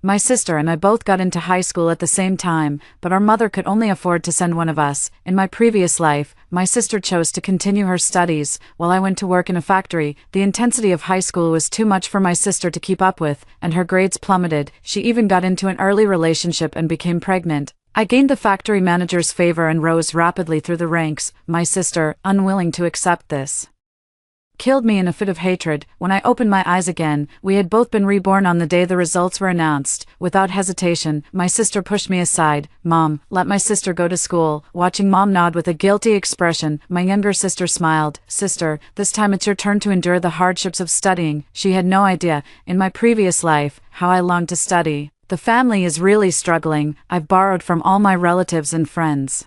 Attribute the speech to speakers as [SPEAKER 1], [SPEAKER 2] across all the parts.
[SPEAKER 1] My sister and I both got into high school at the same time, but our mother could only afford to send one of us. In my previous life, my sister chose to continue her studies, while I went to work in a factory. The intensity of high school was too much for my sister to keep up with, and her grades plummeted. She even got into an early relationship and became pregnant. I gained the factory manager's favor and rose rapidly through the ranks. My sister, unwilling to accept this, killed me in a fit of hatred. When I opened my eyes again, we had both been reborn on the day the results were announced. Without hesitation, my sister pushed me aside. "Mom, let my sister go to school." Watching Mom nod with a guilty expression, my younger sister smiled. "Sister, this time it's your turn to endure the hardships of studying." She had no idea, in my previous life, how I longed to study. "The family is really struggling. I've borrowed from all my relatives and friends,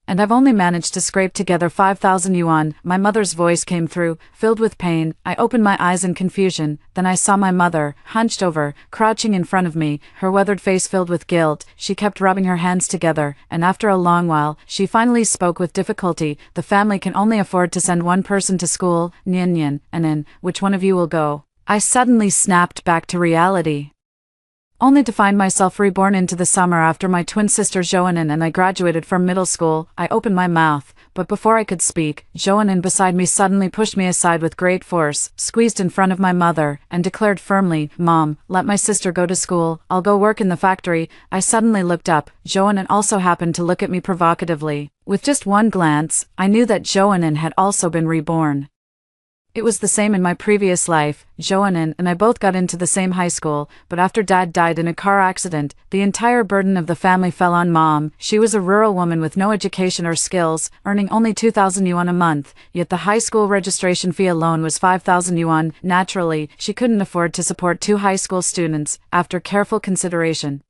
[SPEAKER 1] and I've only managed to scrape together 5,000 yuan. My mother's voice came through, filled with pain. I opened my eyes in confusion. Then I saw my mother, hunched over, crouching in front of me, her weathered face filled with guilt. She kept rubbing her hands together, and after a long while, she finally spoke with difficulty. "The family can only afford to send one person to school. Nyan, and which one of you will go?" I suddenly snapped back to reality, only to find myself reborn into the summer after my twin sister Joanin and I graduated from middle school. I opened my mouth, but before I could speak, Joanin beside me suddenly pushed me aside with great force, squeezed in front of my mother, and declared firmly, "Mom, let my sister go to school. I'll go work in the factory." I suddenly looked up. Joanin also happened to look at me provocatively. With just one glance, I knew that Joanin had also been reborn. It was the same in my previous life. Joanin and I both got into the same high school, but after Dad died in a car accident, the entire burden of the family fell on Mom. She was a rural woman with no education or skills, earning only 2,000 yuan a month, yet the high school registration fee alone was 5,000 yuan. Naturally, she couldn't afford to support 2 high school students. After careful consideration,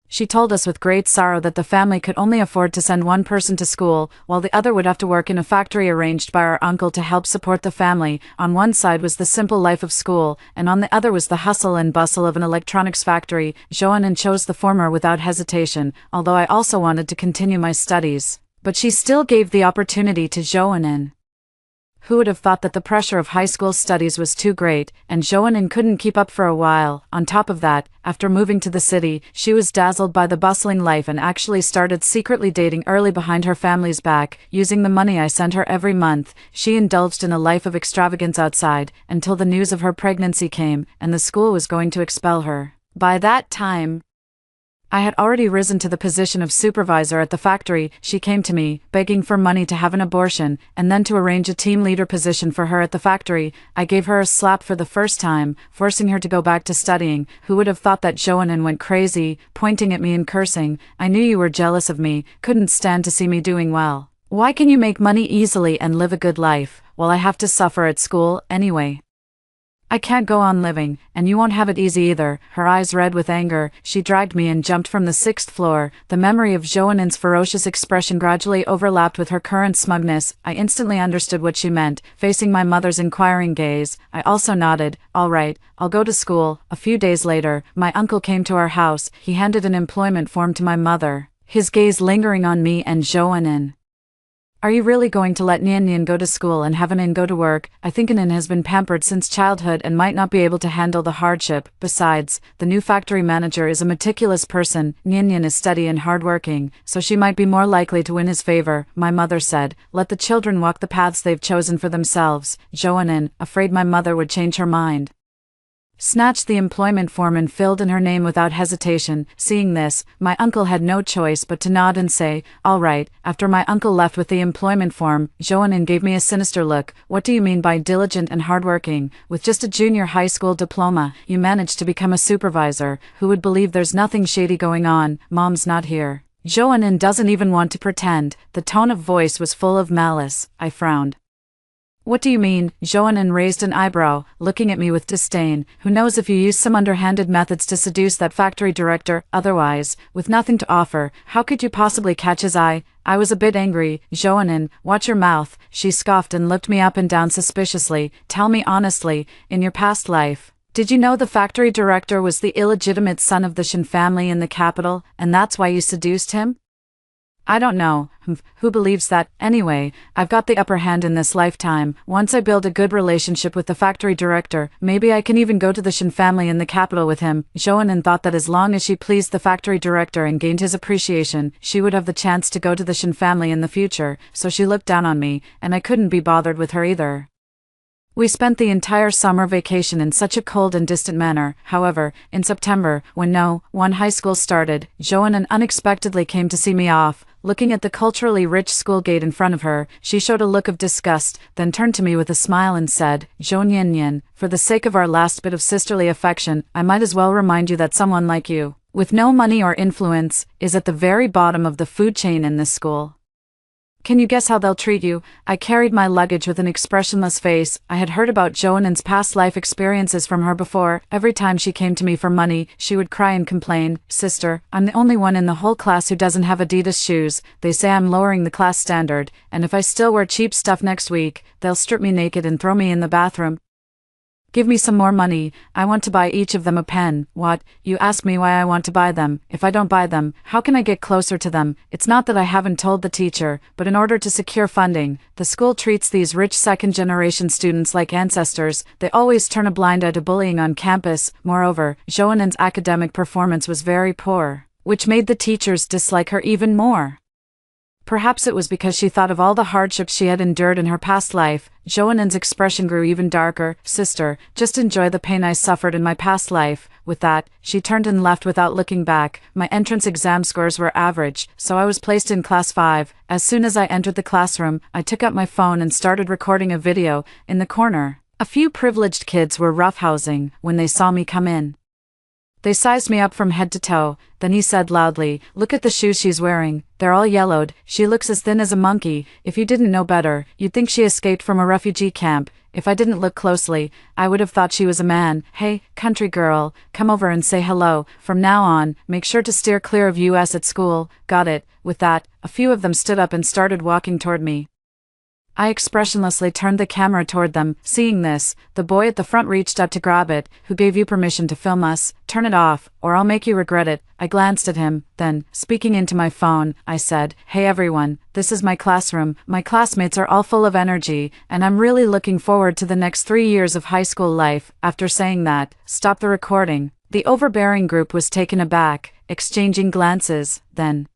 [SPEAKER 1] she told us with great sorrow that the family could only afford to send one person to school, while the other would have to work in a factory arranged by our uncle to help support the family. On one side was the simple life of school, and on the other was the hustle and bustle of an electronics factory. Joanin chose the former without hesitation, although I also wanted to continue my studies. But she still gave the opportunity to Joanin. Who would have thought that the pressure of high school studies was too great, and Joanin couldn't keep up for a while. On top of that, after moving to the city, she was dazzled by the bustling life and actually started secretly dating early behind her family's back. Using the money I sent her every month, she indulged in a life of extravagance outside, until the news of her pregnancy came, and the school was going to expel her. By that time, I had already risen to the position of supervisor at the factory. She came to me, begging for money to have an abortion, and then to arrange a team leader position for her at the factory. I gave her a slap for the first time, forcing her to go back to studying. Who would have thought that Joanin went crazy, pointing at me and cursing. "I knew you were jealous of me, couldn't stand to see me doing well. Why can you make money easily and live a good life, while I have to suffer at school anyway? I can't go on living, and you won't have it easy either." Her eyes red with anger, she dragged me and jumped from the 6th floor. The memory of Joanin's ferocious expression gradually overlapped with her current smugness. I instantly understood what she meant. Facing my mother's inquiring gaze, I also nodded. "All right, I'll go to school." A few days later, my uncle came to our house. He handed an employment form to my mother, his gaze lingering on me and Joanin. "Are you really going to let Nyan go to school and have Anin go to work? I think Anin has been pampered since childhood and might not be able to handle the hardship. Besides, the new factory manager is a meticulous person. Nyan is steady and hardworking, so she might be more likely to win his favor." My mother said, "Let the children walk the paths they've chosen for themselves." Joanin, afraid my mother would change her mind, snatched the employment form and filled in her name without hesitation. Seeing this, my uncle had no choice but to nod and say, "All right." After my uncle left with the employment form, Joanin gave me a sinister look. "What do you mean by diligent and hardworking? With just a junior high school diploma, you managed to become a supervisor. Who would believe there's nothing shady going on? Mom's not here. Joanin doesn't even want to pretend." The tone of voice was full of malice. I frowned. "What do you mean?" Joanin raised an eyebrow, looking at me with disdain. "Who knows if you used some underhanded methods to seduce that factory director? Otherwise, with nothing to offer, how could you possibly catch his eye?" I was a bit angry. "Joanin, watch your mouth." She scoffed and looked me up and down suspiciously. "Tell me honestly, in your past life, did you know the factory director was the illegitimate son of the Shin family in the capital, and that's why you seduced him?" I don't know. Who believes that? Anyway, I've got the upper hand in this lifetime. Once I build a good relationship with the factory director, maybe I can even go to the Shin family in the capital with him. Joanan thought that as long as she pleased the factory director and gained his appreciation, she would have the chance to go to the Shin family in the future, so she looked down on me, and I couldn't be bothered with her either. We spent the entire summer vacation in such a cold and distant manner. However, in September, when one high school started, Joanan unexpectedly came to see me off. Looking at the culturally rich school gate in front of her, she showed a look of disgust, then turned to me with a smile and said, "Joanan, for the sake of our last bit of sisterly affection, I might as well remind you that someone like you, with no money or influence, is at the very bottom of the food chain in this school. Can you guess how they'll treat you?" I carried my luggage with an expressionless face. I had heard about Joanan's past life experiences from her before. Every time she came to me for money, she would cry and complain, "Sister, I'm the only one in the whole class who doesn't have Adidas shoes. They say I'm lowering the class standard, and if I still wear cheap stuff next week, they'll strip me naked and throw me in the bathroom. Give me some more money. I want to buy each of them a pen." What? You ask me why I want to buy them. If I don't buy them, how can I get closer to them? It's not that I haven't told the teacher, but in order to secure funding, the school treats these rich second-generation students like ancestors. They always turn a blind eye to bullying on campus. Moreover, Joanan's academic performance was very poor, which made the teachers dislike her even more. Perhaps it was because she thought of all the hardships she had endured in her past life. Joanan's expression grew even darker. "Sister, just enjoy the pain I suffered in my past life." With that, she turned and left without looking back. My entrance exam scores were average, so I was placed in class 5. As soon as I entered the classroom, I took up my phone and started recording a video. In the corner, a few privileged kids were roughhousing when they saw me come in. They sized me up from head to toe. Then he said loudly, "Look at the shoes she's wearing. They're all yellowed. She looks as thin as a monkey. If you didn't know better, you'd think she escaped from a refugee camp." If I didn't look closely, I would have thought she was a man. "Hey, country girl, come over and say hello. From now on, make sure to steer clear of US at school." Got it. With that, a few of them stood up and started walking toward me. I expressionlessly turned the camera toward them. Seeing this, the boy at the front reached up to grab it. "Who gave you permission to film us? Turn it off, or I'll make you regret it." I glanced at him, then, speaking into my phone, I said, "Hey everyone, this is my classroom. My classmates are all full of energy, and I'm really looking forward to the next 3 years of high school life." After saying that, stop the recording. The overbearing group was taken aback, exchanging glances, then,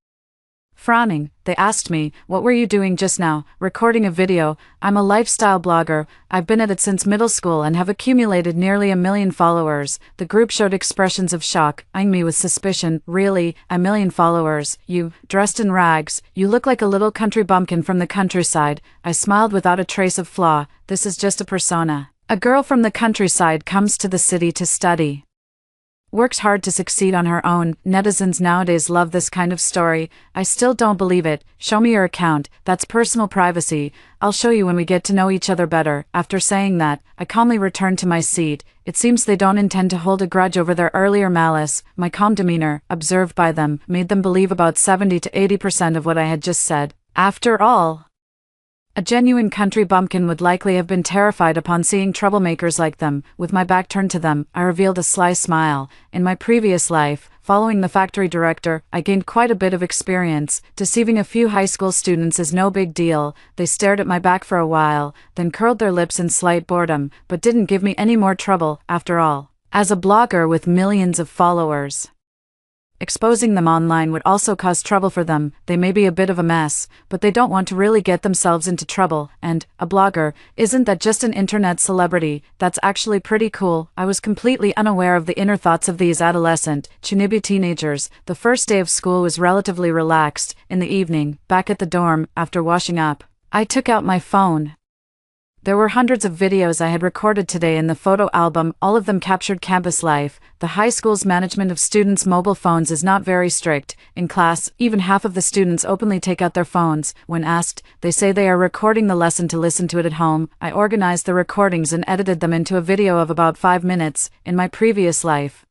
[SPEAKER 1] frowning, they asked me, "What were you doing just now?" "Recording a video. I'm a lifestyle blogger. I've been at it since middle school and have accumulated nearly 1 million followers." The group showed expressions of shock, eyeing me with suspicion. "Really? 1 million followers? You, dressed in rags? You look like a little country bumpkin from the countryside." I smiled without a trace of flaw. "This is just a persona. A girl from the countryside comes to the city to study. Works hard to succeed on her own." Netizens nowadays love this kind of story. I still don't believe it. "Show me your account. That's personal privacy. I'll show you when we get to know each other better." After saying that, I calmly returned to my seat. It seems they don't intend to hold a grudge over their earlier malice. My calm demeanor, observed by them, made them believe about 70 to 80% of what I had just said. After all, a genuine country bumpkin would likely have been terrified upon seeing troublemakers like them. With my back turned to them, I revealed a sly smile. In my previous life, following the factory director, I gained quite a bit of experience. Deceiving a few high school students is no big deal. They stared at my back for a while, then curled their lips in slight boredom, but didn't give me any more trouble. After all, as a blogger with millions of followers, exposing them online would also cause trouble for them. They may be a bit of a mess, but they don't want to really get themselves into trouble. And, a blogger, isn't that just an internet celebrity? That's actually pretty cool. I was completely unaware of the inner thoughts of these adolescent, chunibi teenagers. The first day of school was relatively relaxed. In the evening, back at the dorm, after washing up, I took out my phone. There were hundreds of videos I had recorded today in the photo album. All of them captured campus life. The high school's management of students' mobile phones is not very strict. In class, even half of the students openly take out their phones. When asked, they say they are recording the lesson to listen to it at home. I organized the recordings and edited them into a video of about 5 minutes. In my previous life,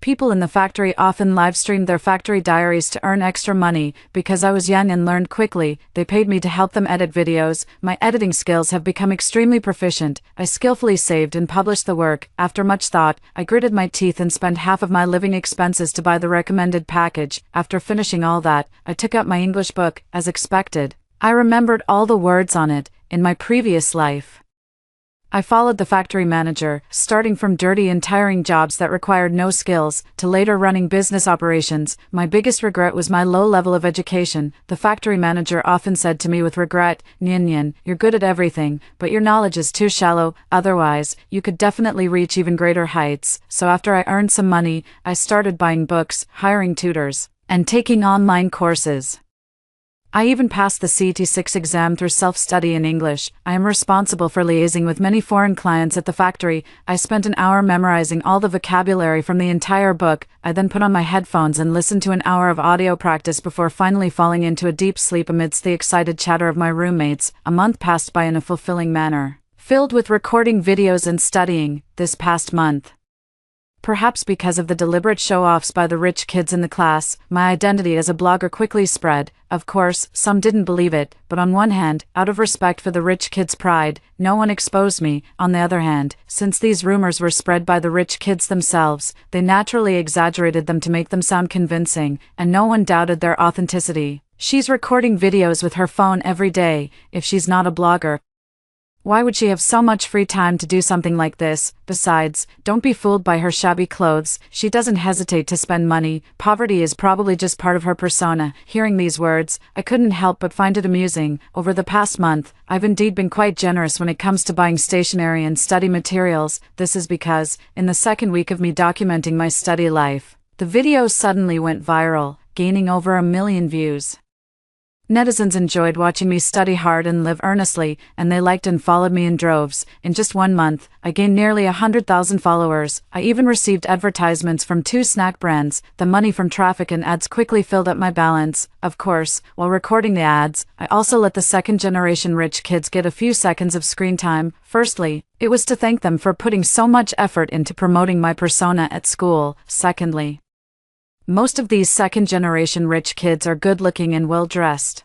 [SPEAKER 1] People in the factory often live-streamed their factory diaries to earn extra money. Because I was young and learned quickly, they paid me to help them edit videos. My editing skills have become extremely proficient. I skillfully saved and published the work. After much thought, I gritted my teeth and spent half of my living expenses to buy the recommended package. After finishing all that, I took out my English book, as expected. I remembered all the words on it, in my previous life. I followed the factory manager, starting from dirty and tiring jobs that required no skills, to later running business operations. My biggest regret was my low level of education. The factory manager often said to me with regret, "Nyan Nyan, you're good at everything, but your knowledge is too shallow, otherwise, you could definitely reach even greater heights." So after I earned some money, I started buying books, hiring tutors, and taking online courses. I even passed the CT6 exam through self-study in English. I am responsible for liaising with many foreign clients at the factory. I spent an hour memorizing all the vocabulary from the entire book. I then put on my headphones and listened to an hour of audio practice before finally falling into a deep sleep amidst the excited chatter of my roommates. A month passed by in a fulfilling manner, filled with recording videos and studying. This past month, perhaps because of the deliberate show-offs by the rich kids in the class, my identity as a blogger quickly spread. Of course, some didn't believe it, but on one hand, out of respect for the rich kids' pride, no one exposed me. On the other hand, since these rumors were spread by the rich kids themselves, they naturally exaggerated them to make them sound convincing, and no one doubted their authenticity. She's recording videos with her phone every day. If she's not a blogger, why would she have so much free time to do something like this? Besides, don't be fooled by her shabby clothes. She doesn't hesitate to spend money. Poverty is probably just part of her persona. Hearing these words, I couldn't help but find it amusing. Over the past month, I've indeed been quite generous when it comes to buying stationery and study materials. This is because, in the second week of me documenting my study life, the video suddenly went viral, gaining over 1 million views. Netizens enjoyed watching me study hard and live earnestly, and they liked and followed me in droves. In just 1 month, I gained nearly 100,000 followers. I even received advertisements from 2 snack brands. The money from traffic and ads quickly filled up my balance. Of course, while recording the ads, I also let the second-generation rich kids get a few seconds of screen time. Firstly, it was to thank them for putting so much effort into promoting my persona at school. Secondly, most of these second-generation rich kids are good-looking and well-dressed,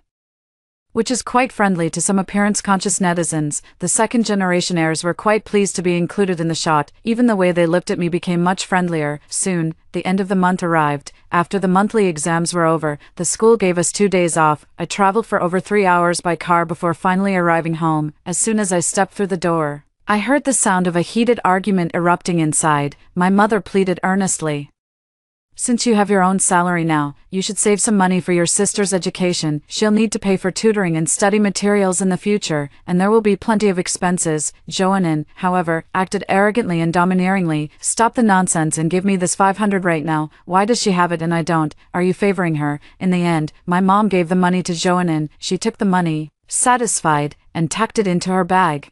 [SPEAKER 1] which is quite friendly to some appearance-conscious netizens. The second-generation heirs were quite pleased to be included in the shot. Even the way they looked at me became much friendlier. Soon, the end of the month arrived. After the monthly exams were over, the school gave us 2 days off. I traveled for over 3 hours by car before finally arriving home. As soon as I stepped through the door, I heard the sound of a heated argument erupting inside. My mother pleaded earnestly, "Since you have your own salary now, you should save some money for your sister's education. She'll need to pay for tutoring and study materials in the future, and there will be plenty of expenses." Joanne, however, acted arrogantly and domineeringly. "Stop the nonsense and give me this 500 right now. Why does she have it and I don't? Are you favoring her?" In the end, my mom gave the money to Joanne. She took the money, satisfied, and tucked it into her bag.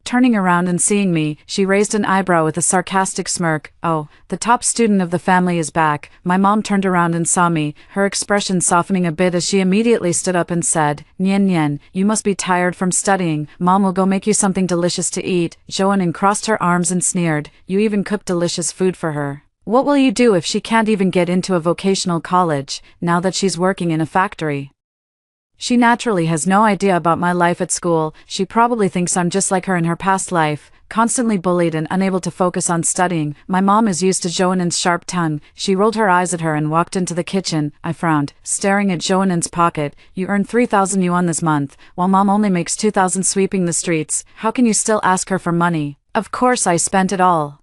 [SPEAKER 1] Turning around and seeing me, she raised an eyebrow with a sarcastic smirk. "Oh, the top student of the family is back." My mom turned around and saw me, her expression softening a bit as she immediately stood up and said, "Nyan Nyan, you must be tired from studying. Mom will go make you something delicious to eat." Joanne crossed her arms and sneered, "You even cook delicious food for her. What will you do if she can't even get into a vocational college, now that she's working in a factory?" She naturally has no idea about my life at school. She probably thinks I'm just like her in her past life, constantly bullied and unable to focus on studying. My mom is used to Joanne's sharp tongue. She rolled her eyes at her and walked into the kitchen. I frowned, staring at Joanne's pocket. "You earned 3,000 yuan this month, while mom only makes 2,000 sweeping the streets. How can you still ask her for money?" Of course I spent it all.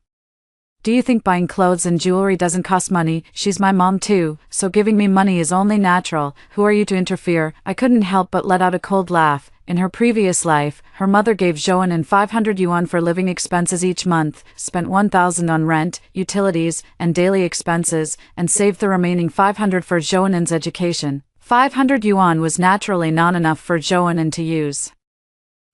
[SPEAKER 1] Do you think buying clothes and jewelry doesn't cost money? She's my mom too, so giving me money is only natural. Who are you to interfere? I couldn't help but let out a cold laugh. In her previous life, her mother gave Joanne 500 yuan for living expenses each month, spent 1,000 on rent, utilities, and daily expenses, and saved the remaining 500 for Joanne's education. 500 yuan was naturally not enough for Joanne to use,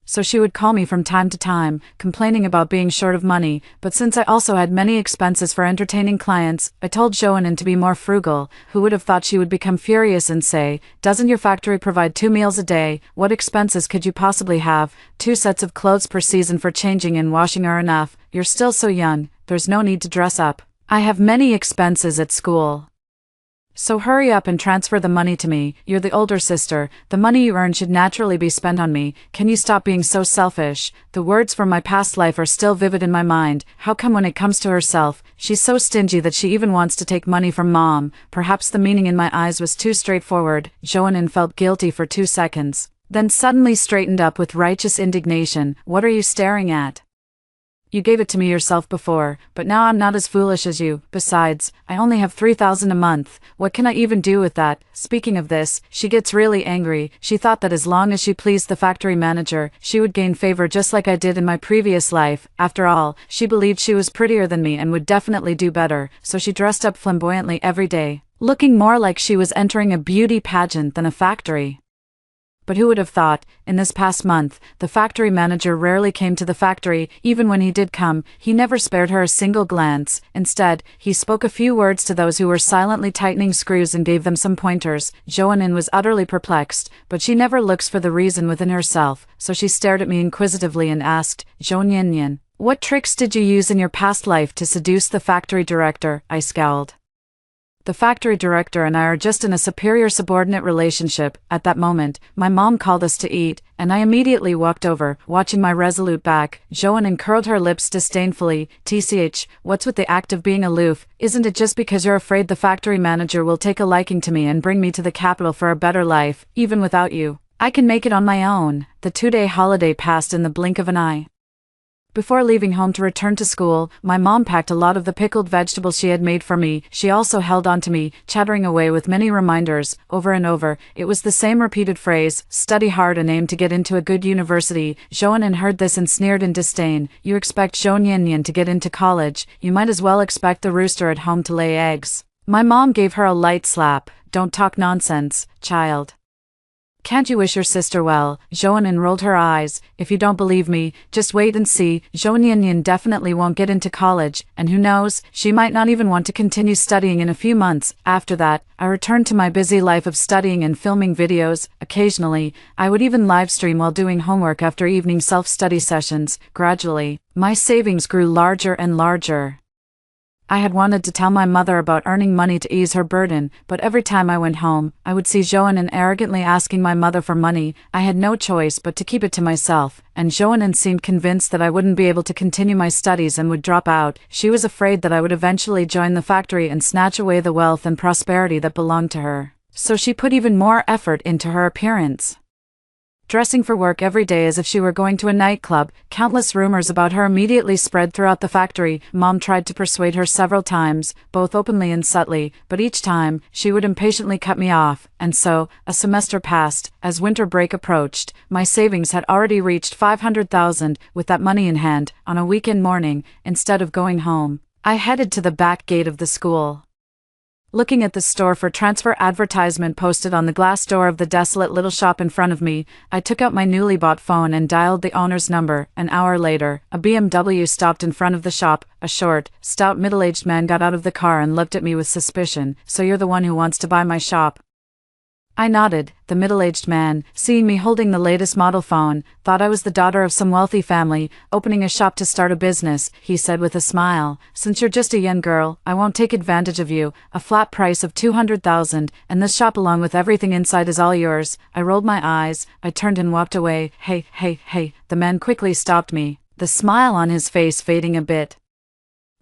[SPEAKER 1] so she would call me from time to time, complaining about being short of money. But since I also had many expenses for entertaining clients, I told Joanne to be more frugal. Who would have thought she would become furious and say, "Doesn't your factory provide 2 meals a day? What expenses could you possibly have? 2 sets of clothes per season for changing and washing are enough. You're still so young, there's no need to dress up." I have many expenses at school. So hurry up and transfer the money to me. You're the older sister. The money you earn should naturally be spent on me. Can you stop being so selfish? The words from my past life are still vivid in my mind. How come when it comes to herself, she's so stingy that she even wants to take money from mom? Perhaps the meaning in my eyes was too straightforward. Joanne felt guilty for 2 seconds, then suddenly straightened up with righteous indignation. What are you staring at? You gave it to me yourself before, but now I'm not as foolish as you. Besides, I only have $3,000 a month. What can I even do with that? Speaking of this, she gets really angry. She thought that as long as she pleased the factory manager, she would gain favor just like I did in my previous life. After all, she believed she was prettier than me and would definitely do better, so she dressed up flamboyantly every day, looking more like she was entering a beauty pageant than a factory. But who would have thought, in this past month, the factory manager rarely came to the factory. Even when he did come, he never spared her a single glance. Instead, he spoke a few words to those who were silently tightening screws and gave them some pointers. Joanne was utterly perplexed, but she never looks for the reason within herself, so she stared at me inquisitively and asked, Joanne, what tricks did you use in your past life to seduce the factory director? I scowled. The factory director and I are just in a superior-subordinate relationship. At that moment, my mom called us to eat, and I immediately walked over, watching my resolute back. Joanne curled her lips disdainfully. TCH, what's with the act of being aloof? Isn't it just because you're afraid the factory manager will take a liking to me and bring me to the capital for a better life, even without you? I can make it on my own. The 2-day holiday passed in the blink of an eye. Before leaving home to return to school, my mom packed a lot of the pickled vegetables she had made for me. She also held on to me, chattering away with many reminders, over and over. It was the same repeated phrase, study hard and aim to get into a good university. Joanne heard this and sneered in disdain. You expect Joanne to get into college, you might as well expect the rooster at home to lay eggs. My mom gave her a light slap. Don't talk nonsense, child. Can't you wish your sister well? Joanne rolled her eyes. If you don't believe me, just wait and see. Joanne definitely won't get into college, and who knows, she might not even want to continue studying in a few months. After that, I returned to my busy life of studying and filming videos. Occasionally, I would even live stream while doing homework after evening self-study sessions. Gradually, my savings grew larger and larger. I had wanted to tell my mother about earning money to ease her burden, but every time I went home, I would see Joanne arrogantly asking my mother for money. I had no choice but to keep it to myself, and Joanne seemed convinced that I wouldn't be able to continue my studies and would drop out. She was afraid that I would eventually join the factory and snatch away the wealth and prosperity that belonged to her. So she put even more effort into her appearance. Dressing for work every day as if she were going to a nightclub, countless rumors about her immediately spread throughout the factory. Mom tried to persuade her several times, both openly and subtly, but each time, she would impatiently cut me off, and so, a semester passed. As winter break approached, my savings had already reached $500,000. With that money in hand, on a weekend morning, instead of going home, I headed to the back gate of the school. Looking at the store for transfer advertisement posted on the glass door of the desolate little shop in front of me, I took out my newly bought phone and dialed the owner's number. An hour later, a BMW stopped in front of the shop. A short, stout middle-aged man got out of the car and looked at me with suspicion. So you're the one who wants to buy my shop? I nodded. The middle-aged man, seeing me holding the latest model phone, thought I was the daughter of some wealthy family, opening a shop to start a business. He said with a smile, since you're just a young girl, I won't take advantage of you. A flat price of $200,000, and this shop along with everything inside is all yours. I rolled my eyes. I turned and walked away. Hey. The man quickly stopped me, the smile on his face fading a bit.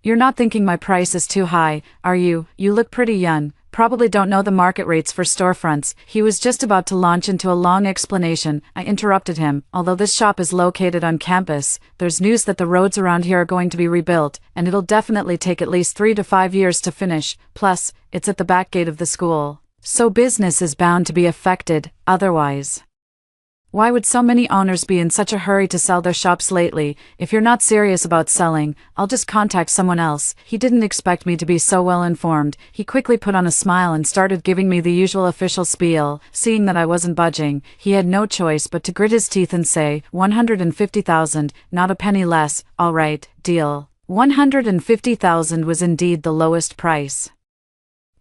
[SPEAKER 1] You're not thinking my price is too high, are you? You look pretty young. Probably don't know the market rates for storefronts. He was just about to launch into a long explanation. I interrupted him. Although this shop is located on campus, there's news that the roads around here are going to be rebuilt, and it'll definitely take at least 3 to 5 years to finish. Plus, it's at the back gate of the school. So business is bound to be affected, otherwise. Why would so many owners be in such a hurry to sell their shops lately? If you're not serious about selling, I'll just contact someone else. He didn't expect me to be so well informed. He quickly put on a smile and started giving me the usual official spiel. Seeing that I wasn't budging, he had no choice but to grit his teeth and say, $150,000, not a penny less. All right, deal. $150,000 was indeed the lowest price.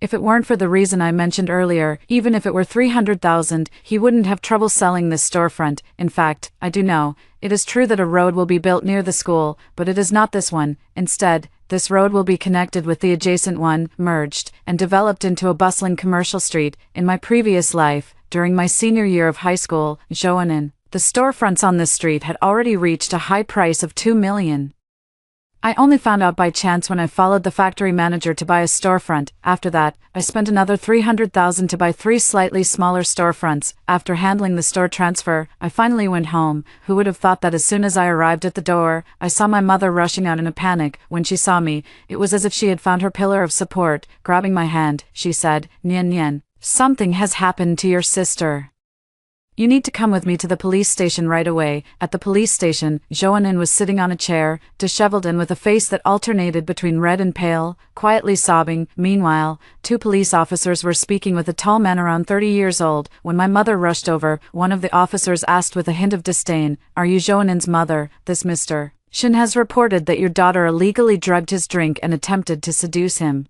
[SPEAKER 1] If it weren't for the reason I mentioned earlier, even if it were $300,000, he wouldn't have trouble selling this storefront. In fact, I do know, it is true that a road will be built near the school, but it is not this one. Instead, This road will be connected with the adjacent one, merged, and developed into a bustling commercial street. In my previous life, during my senior year of high school, Joanin, the storefronts on this street had already reached a high price of 2 million. I only found out by chance when I followed the factory manager to buy a storefront. After that, I spent another 300,000 to buy 3 slightly smaller storefronts. After handling the store transfer, I finally went home. Who would have thought that as soon as I arrived at the door, I saw my mother rushing out in a panic. When she saw me, it was as if she had found her pillar of support. Grabbing my hand, she said, "Nian Nian, something has happened to your sister. You need to come with me to the police station right away." At the police station, Joanin was sitting on a chair, disheveled and with a face that alternated between red and pale, quietly sobbing. Meanwhile, 2 police officers were speaking with a tall man around 30 years old. When my mother rushed over, one of the officers asked with a hint of disdain, "Are you Joanin's mother? This Mr. Shin has reported that your daughter illegally drugged his drink and attempted to seduce him,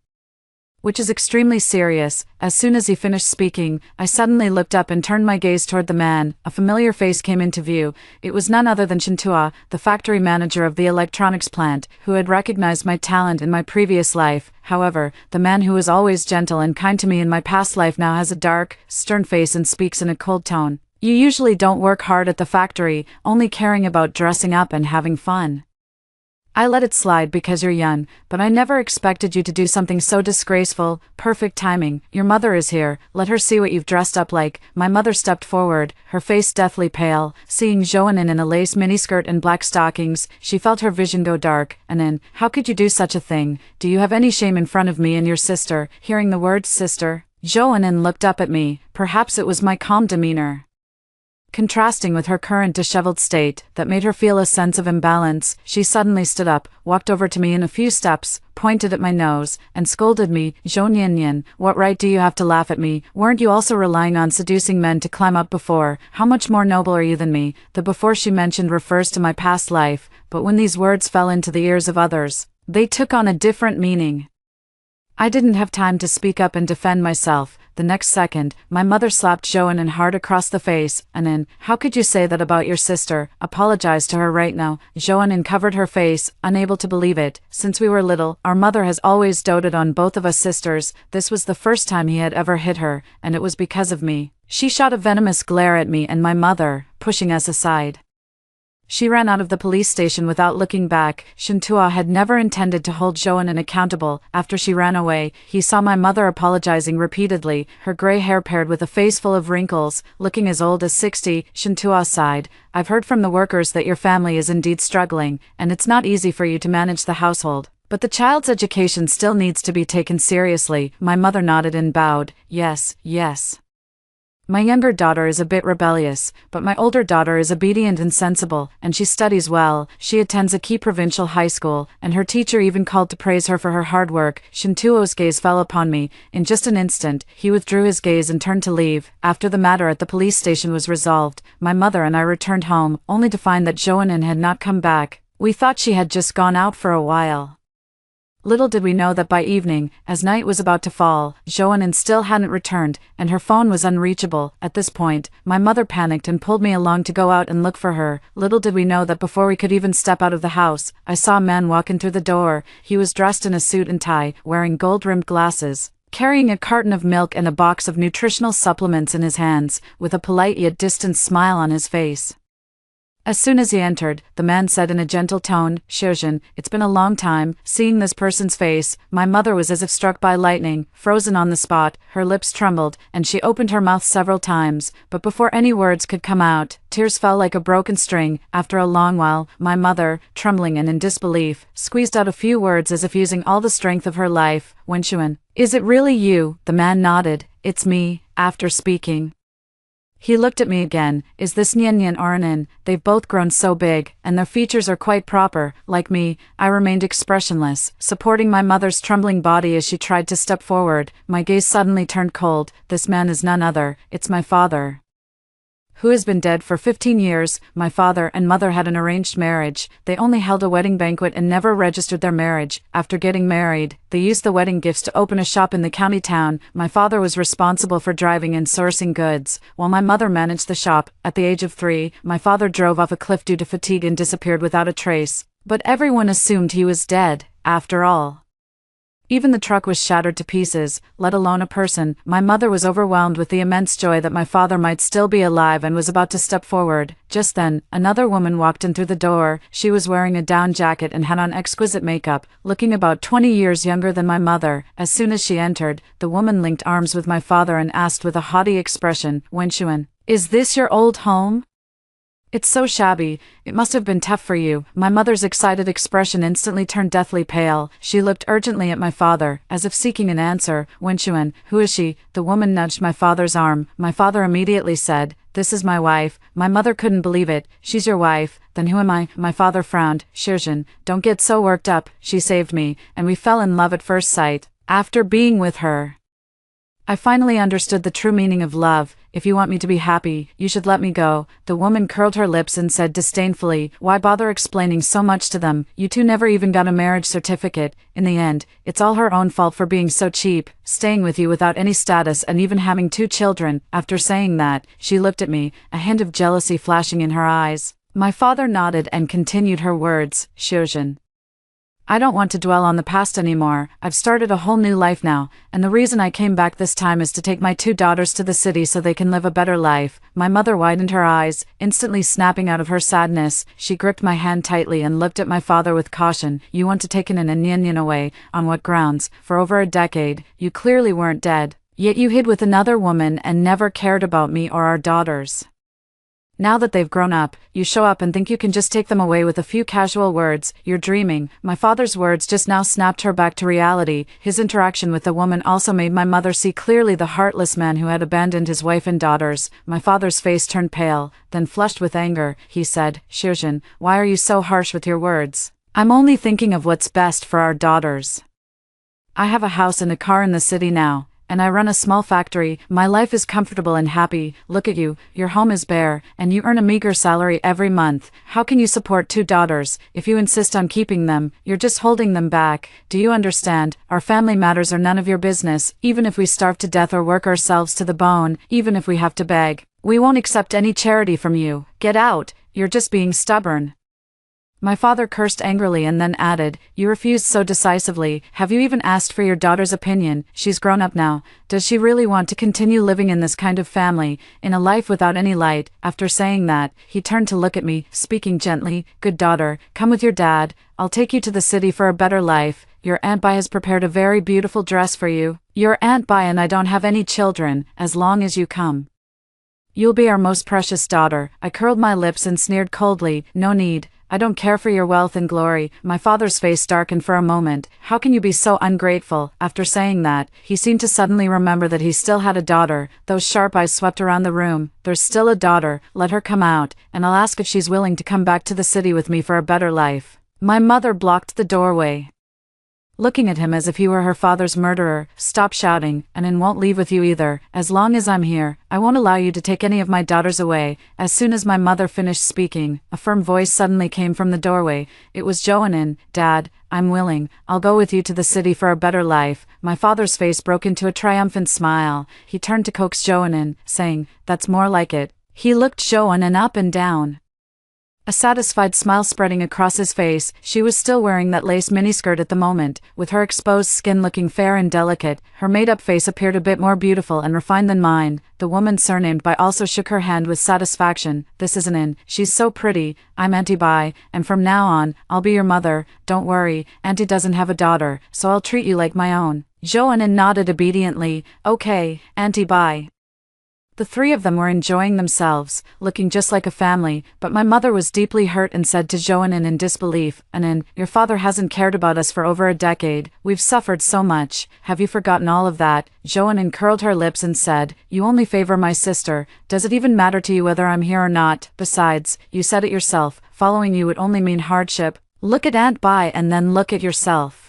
[SPEAKER 1] which is extremely serious." As soon as he finished speaking, I suddenly looked up and turned my gaze toward the man. A familiar face came into view. It was none other than Shintua, the factory manager of the electronics plant, who had recognized my talent in my previous life. However, the man who was always gentle and kind to me in my past life now has a dark, stern face and speaks in a cold tone. "You usually don't work hard at the factory, only caring about dressing up and having fun. I let it slide because you're young, but I never expected you to do something so disgraceful." "Perfect timing. Your mother is here. Let her see what you've dressed up like." My mother stepped forward, her face deathly pale. Seeing Joanin in a lace miniskirt and black stockings, she felt her vision go dark. "Anin, how could you do such a thing? Do you have any shame in front of me and your sister?" Hearing the word sister, Joanin looked up at me. Perhaps it was my calm demeanor, contrasting with her current disheveled state, that made her feel a sense of imbalance. She suddenly stood up, walked over to me in a few steps, pointed at my nose, and scolded me. "Zhou Nian, what right do you have to laugh at me? Weren't you also relying on seducing men to climb up before? How much more noble are you than me?" The before she mentioned refers to my past life, but when these words fell into the ears of others, they took on a different meaning. I didn't have time to speak up and defend myself. The next second, my mother slapped Joanin hard across the face. "Anin, how could you say that about your sister? Apologize to her right now." Joanin covered her face, unable to believe it. "Since we were little, our mother has always doted on both of us sisters. This was the first time he had ever hit her, and it was because of me." She shot a venomous glare at me and my mother, pushing us aside. She ran out of the police station without looking back. Shintua had never intended to hold Joanin accountable. After she ran away, he saw my mother apologizing repeatedly, her gray hair paired with a face full of wrinkles, looking as old as 60. Shintua sighed. "I've heard from the workers that your family is indeed struggling, and it's not easy for you to manage the household. But the child's education still needs to be taken seriously." My mother nodded and bowed. "Yes, yes. My younger daughter is a bit rebellious, but my older daughter is obedient and sensible, and she studies well. She attends a key provincial high school, and her teacher even called to praise her for her hard work." Shintuo's gaze fell upon me. In just an instant, he withdrew his gaze and turned to leave. After the matter at the police station was resolved, my mother and I returned home, only to find that Joanin had not come back. We thought she had just gone out for a while. Little did we know that by evening, as night was about to fall, Joanin still hadn't returned, and her phone was unreachable. At this point, my mother panicked and pulled me along to go out and look for her. Little did we know that before we could even step out of the house, I saw a man walk in through the door. He was dressed in a suit and tie, wearing gold-rimmed glasses, carrying a carton of milk and a box of nutritional supplements in his hands, with a polite yet distant smile on his face. As soon as he entered, the man said in a gentle tone, "Shirjin, it's been a long time." Seeing this person's face, my mother was as if struck by lightning, frozen on the spot. Her lips trembled, and she opened her mouth several times, but before any words could come out, tears fell like a broken string. After a long while, my mother, trembling and in disbelief, squeezed out a few words as if using all the strength of her life. "Wenshuan, is it really you?" The man nodded. "It's me." After speaking, he looked at me again. "Is this Nian or Anin? They've both grown so big, and their features are quite proper." Like me, I remained expressionless, supporting my mother's trembling body as she tried to step forward. My gaze suddenly turned cold. "This man is none other. It's my father, who has been dead for 15 years. My father and mother had an arranged marriage. They only held a wedding banquet and never registered their marriage. After getting married, they used the wedding gifts to open a shop in the county town. My father was responsible for driving and sourcing goods, while my mother managed the shop. At the age of 3, my father drove off a cliff due to fatigue and disappeared without a trace. But everyone assumed he was dead. after all. Even the truck was shattered to pieces, let alone a person. My mother was overwhelmed with the immense joy that my father might still be alive and was about to step forward. Just then, another woman walked in through the door. She was wearing a down jacket and had on exquisite makeup, looking about 20 years younger than my mother. As soon as she entered, the woman linked arms with my father and asked with a haughty expression, "Wenchuan, is this your old home? It's so shabby, it must have been tough for you." My mother's excited expression instantly turned deathly pale. She looked urgently at my father, as if seeking an answer. "Wenchuan, who is she?" The woman nudged my father's arm. My father immediately said, "This is my wife." My mother couldn't believe it. "She's your wife? Then who am I?" My father frowned. "Shirjin, don't get so worked up. She saved me, and we fell in love at first sight. After being with her, I finally understood the true meaning of love. If you want me to be happy, you should let me go." The woman curled her lips and said disdainfully, "Why bother explaining so much to them? You two never even got a marriage certificate. In the end, it's all her own fault for being so cheap, staying with you without any status and even having 2 children. After saying that, she looked at me, a hint of jealousy flashing in her eyes. My father nodded and continued her words, "Shirjin, I don't want to dwell on the past anymore. I've started a whole new life now, and the reason I came back this time is to take my 2 daughters to the city so they can live a better life." My mother widened her eyes, instantly snapping out of her sadness. She gripped my hand tightly and looked at my father with caution. "You want to take An and Nyanyan away? On what grounds? For over a decade, you clearly weren't dead. Yet you hid with another woman and never cared about me or our daughters. Now that they've grown up, you show up and think you can just take them away with a few casual words. You're dreaming." My father's words just now snapped her back to reality. His interaction with the woman also made my mother see clearly the heartless man who had abandoned his wife and daughters. My father's face turned pale, then flushed with anger. He said, "Shirjin, why are you so harsh with your words? I'm only thinking of what's best for our daughters. I have a house and a car in the city now, and I run a small factory. My life is comfortable and happy. Look at you, your home is bare, and you earn a meager salary every month. How can you support 2 daughters? If you insist on keeping them, you're just holding them back. Do you understand? Our family matters are none of your business. Even if we starve to death or work ourselves to the bone, even if we have to beg, we won't accept any charity from you. Get out, you're just being stubborn." My father cursed angrily and then added, "You refused so decisively. Have you even asked for your daughter's opinion? She's grown up now. Does she really want to continue living in this kind of family, in a life without any light?" After saying that, he turned to look at me, speaking gently. "Good daughter, come with your dad. I'll take you to the city for a better life. Your Aunt Bai has prepared a very beautiful dress for you. Your Aunt Bai and I don't have any children. As long as you come, you'll be our most precious daughter." I curled my lips and sneered coldly, "No need. I don't care for your wealth and glory." My father's face darkened for a moment. "How can you be so ungrateful?" After saying that, he seemed to suddenly remember that he still had a daughter. Those sharp eyes swept around the room. "There's still a daughter. Let her come out, and I'll ask if she's willing to come back to the city with me for a better life." My mother blocked the doorway, looking at him as if he were her father's murderer. "Stop shouting, and won't leave with you either. As long as I'm here, I won't allow you to take any of my daughters away." As soon as my mother finished speaking, a firm voice suddenly came from the doorway. It was Joanin. "Dad, I'm willing. I'll go with you to the city for a better life." My father's face broke into a triumphant smile. He turned to coax Joanin, saying, "That's more like it." He looked Joanin up and down, a satisfied smile spreading across his face. She was still wearing that lace miniskirt at the moment, with her exposed skin looking fair and delicate. Her made-up face appeared a bit more beautiful and refined than mine. The woman surnamed Bai also shook her hand with satisfaction. "This isn't in. She's so pretty. I'm Auntie Bai, and from now on, I'll be your mother. Don't worry, Auntie doesn't have a daughter, so I'll treat you like my own." Joanin nodded obediently. "Okay, Auntie Bai." The 3 of them were enjoying themselves, looking just like a family, but my mother was deeply hurt and said to Joanin in disbelief, "Anin, your father hasn't cared about us for over a decade. We've suffered so much. Have you forgotten all of that?" Joanin curled her lips and said, "You only favor my sister. Does it even matter to you whether I'm here or not? Besides, you said it yourself, following you would only mean hardship. Look at Aunt Bai and then look at yourself.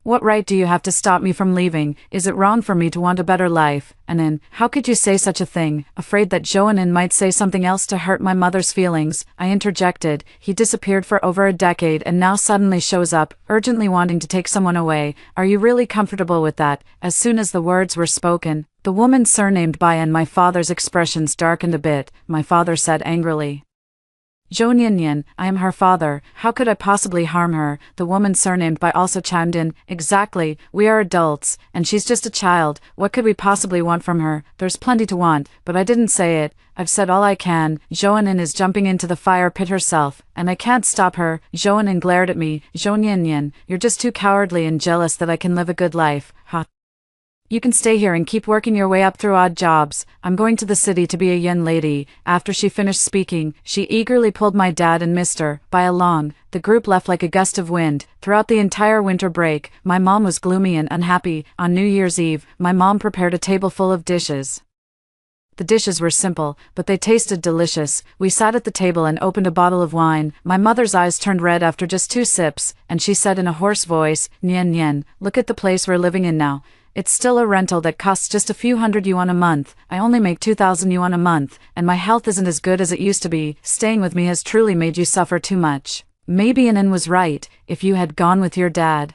[SPEAKER 1] What right do you have to stop me from leaving? Is it wrong for me to want a better life? Anin, how could you say such a thing?" Afraid that Joanin might say something else to hurt my mother's feelings, I interjected. "He disappeared for over a decade and now suddenly shows up, urgently wanting to take someone away. Are you really comfortable with that?" As soon as the words were spoken, the woman surnamed Bai and my father's expressions darkened a bit. My father said angrily, Zhou Nianyan, I am her father, how could I possibly harm her? The woman surnamed by also chimed in, exactly, we are adults, and she's just a child, what could we possibly want from her? There's plenty to want, but I didn't say it, I've said all I can. Zhouanin is jumping into the fire pit herself, and I can't stop her. Zhouanin glared at me, Zhou Nianyan, you're just too cowardly and jealous that I can live a good life, ha. You can stay here and keep working your way up through odd jobs. I'm going to the city to be a yen lady. After she finished speaking, she eagerly pulled my dad and Mr. By along. The group left like a gust of wind. Throughout the entire winter break, my mom was gloomy and unhappy. On New Year's Eve, my mom prepared a table full of dishes. The dishes were simple, but they tasted delicious. We sat at the table and opened a bottle of wine. My mother's eyes turned red after just 2 sips, and she said in a hoarse voice, Nian Nian, look at the place we're living in now. It's still a rental that costs just a few hundred yuan a month. I only make 2,000 yuan a month, and my health isn't as good as it used to be. Staying with me has truly made you suffer too much. Maybe Anan was right. If you had gone with your dad,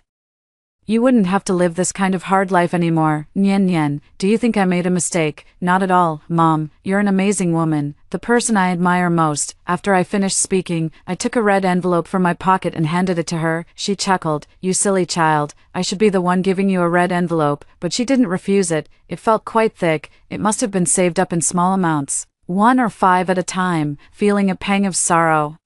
[SPEAKER 1] you wouldn't have to live this kind of hard life anymore. Nian Nian, do you think I made a mistake? Not at all, Mom. You're an amazing woman, the person I admire most. After I finished speaking, I took a red envelope from my pocket and handed it to her. She chuckled, you silly child, I should be the one giving you a red envelope, but she didn't refuse it. It felt quite thick, it must have been saved up in small amounts, 1 or 5 at a time, feeling a pang of sorrow.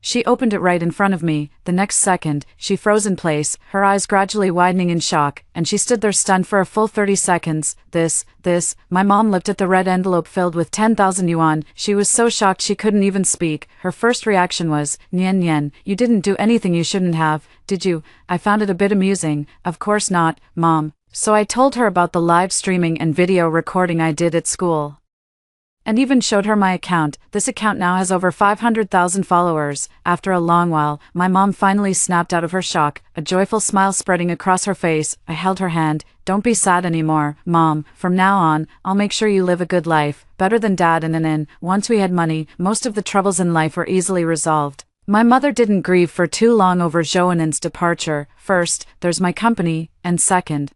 [SPEAKER 1] She opened it right in front of me. The next second, she froze in place, her eyes gradually widening in shock, and she stood there stunned for a full 30 seconds. My mom looked at the red envelope filled with 10,000 yuan. She was so shocked she couldn't even speak. Her first reaction was, Nian Nian, you didn't do anything you shouldn't have, did you? I found it a bit amusing. Of course not, Mom. So I told her about the live streaming and video recording I did at school, and even showed her my account. This account now has over 500,000 followers. After a long while, my mom finally snapped out of her shock, a joyful smile spreading across her face. I held her hand. Don't be sad anymore, Mom. From now on, I'll make sure you live a good life, better than Dad and Anan. Once we had money, most of the troubles in life were easily resolved. My mother didn't grieve for too long over Zhouanen's departure. First, there's my company, and second,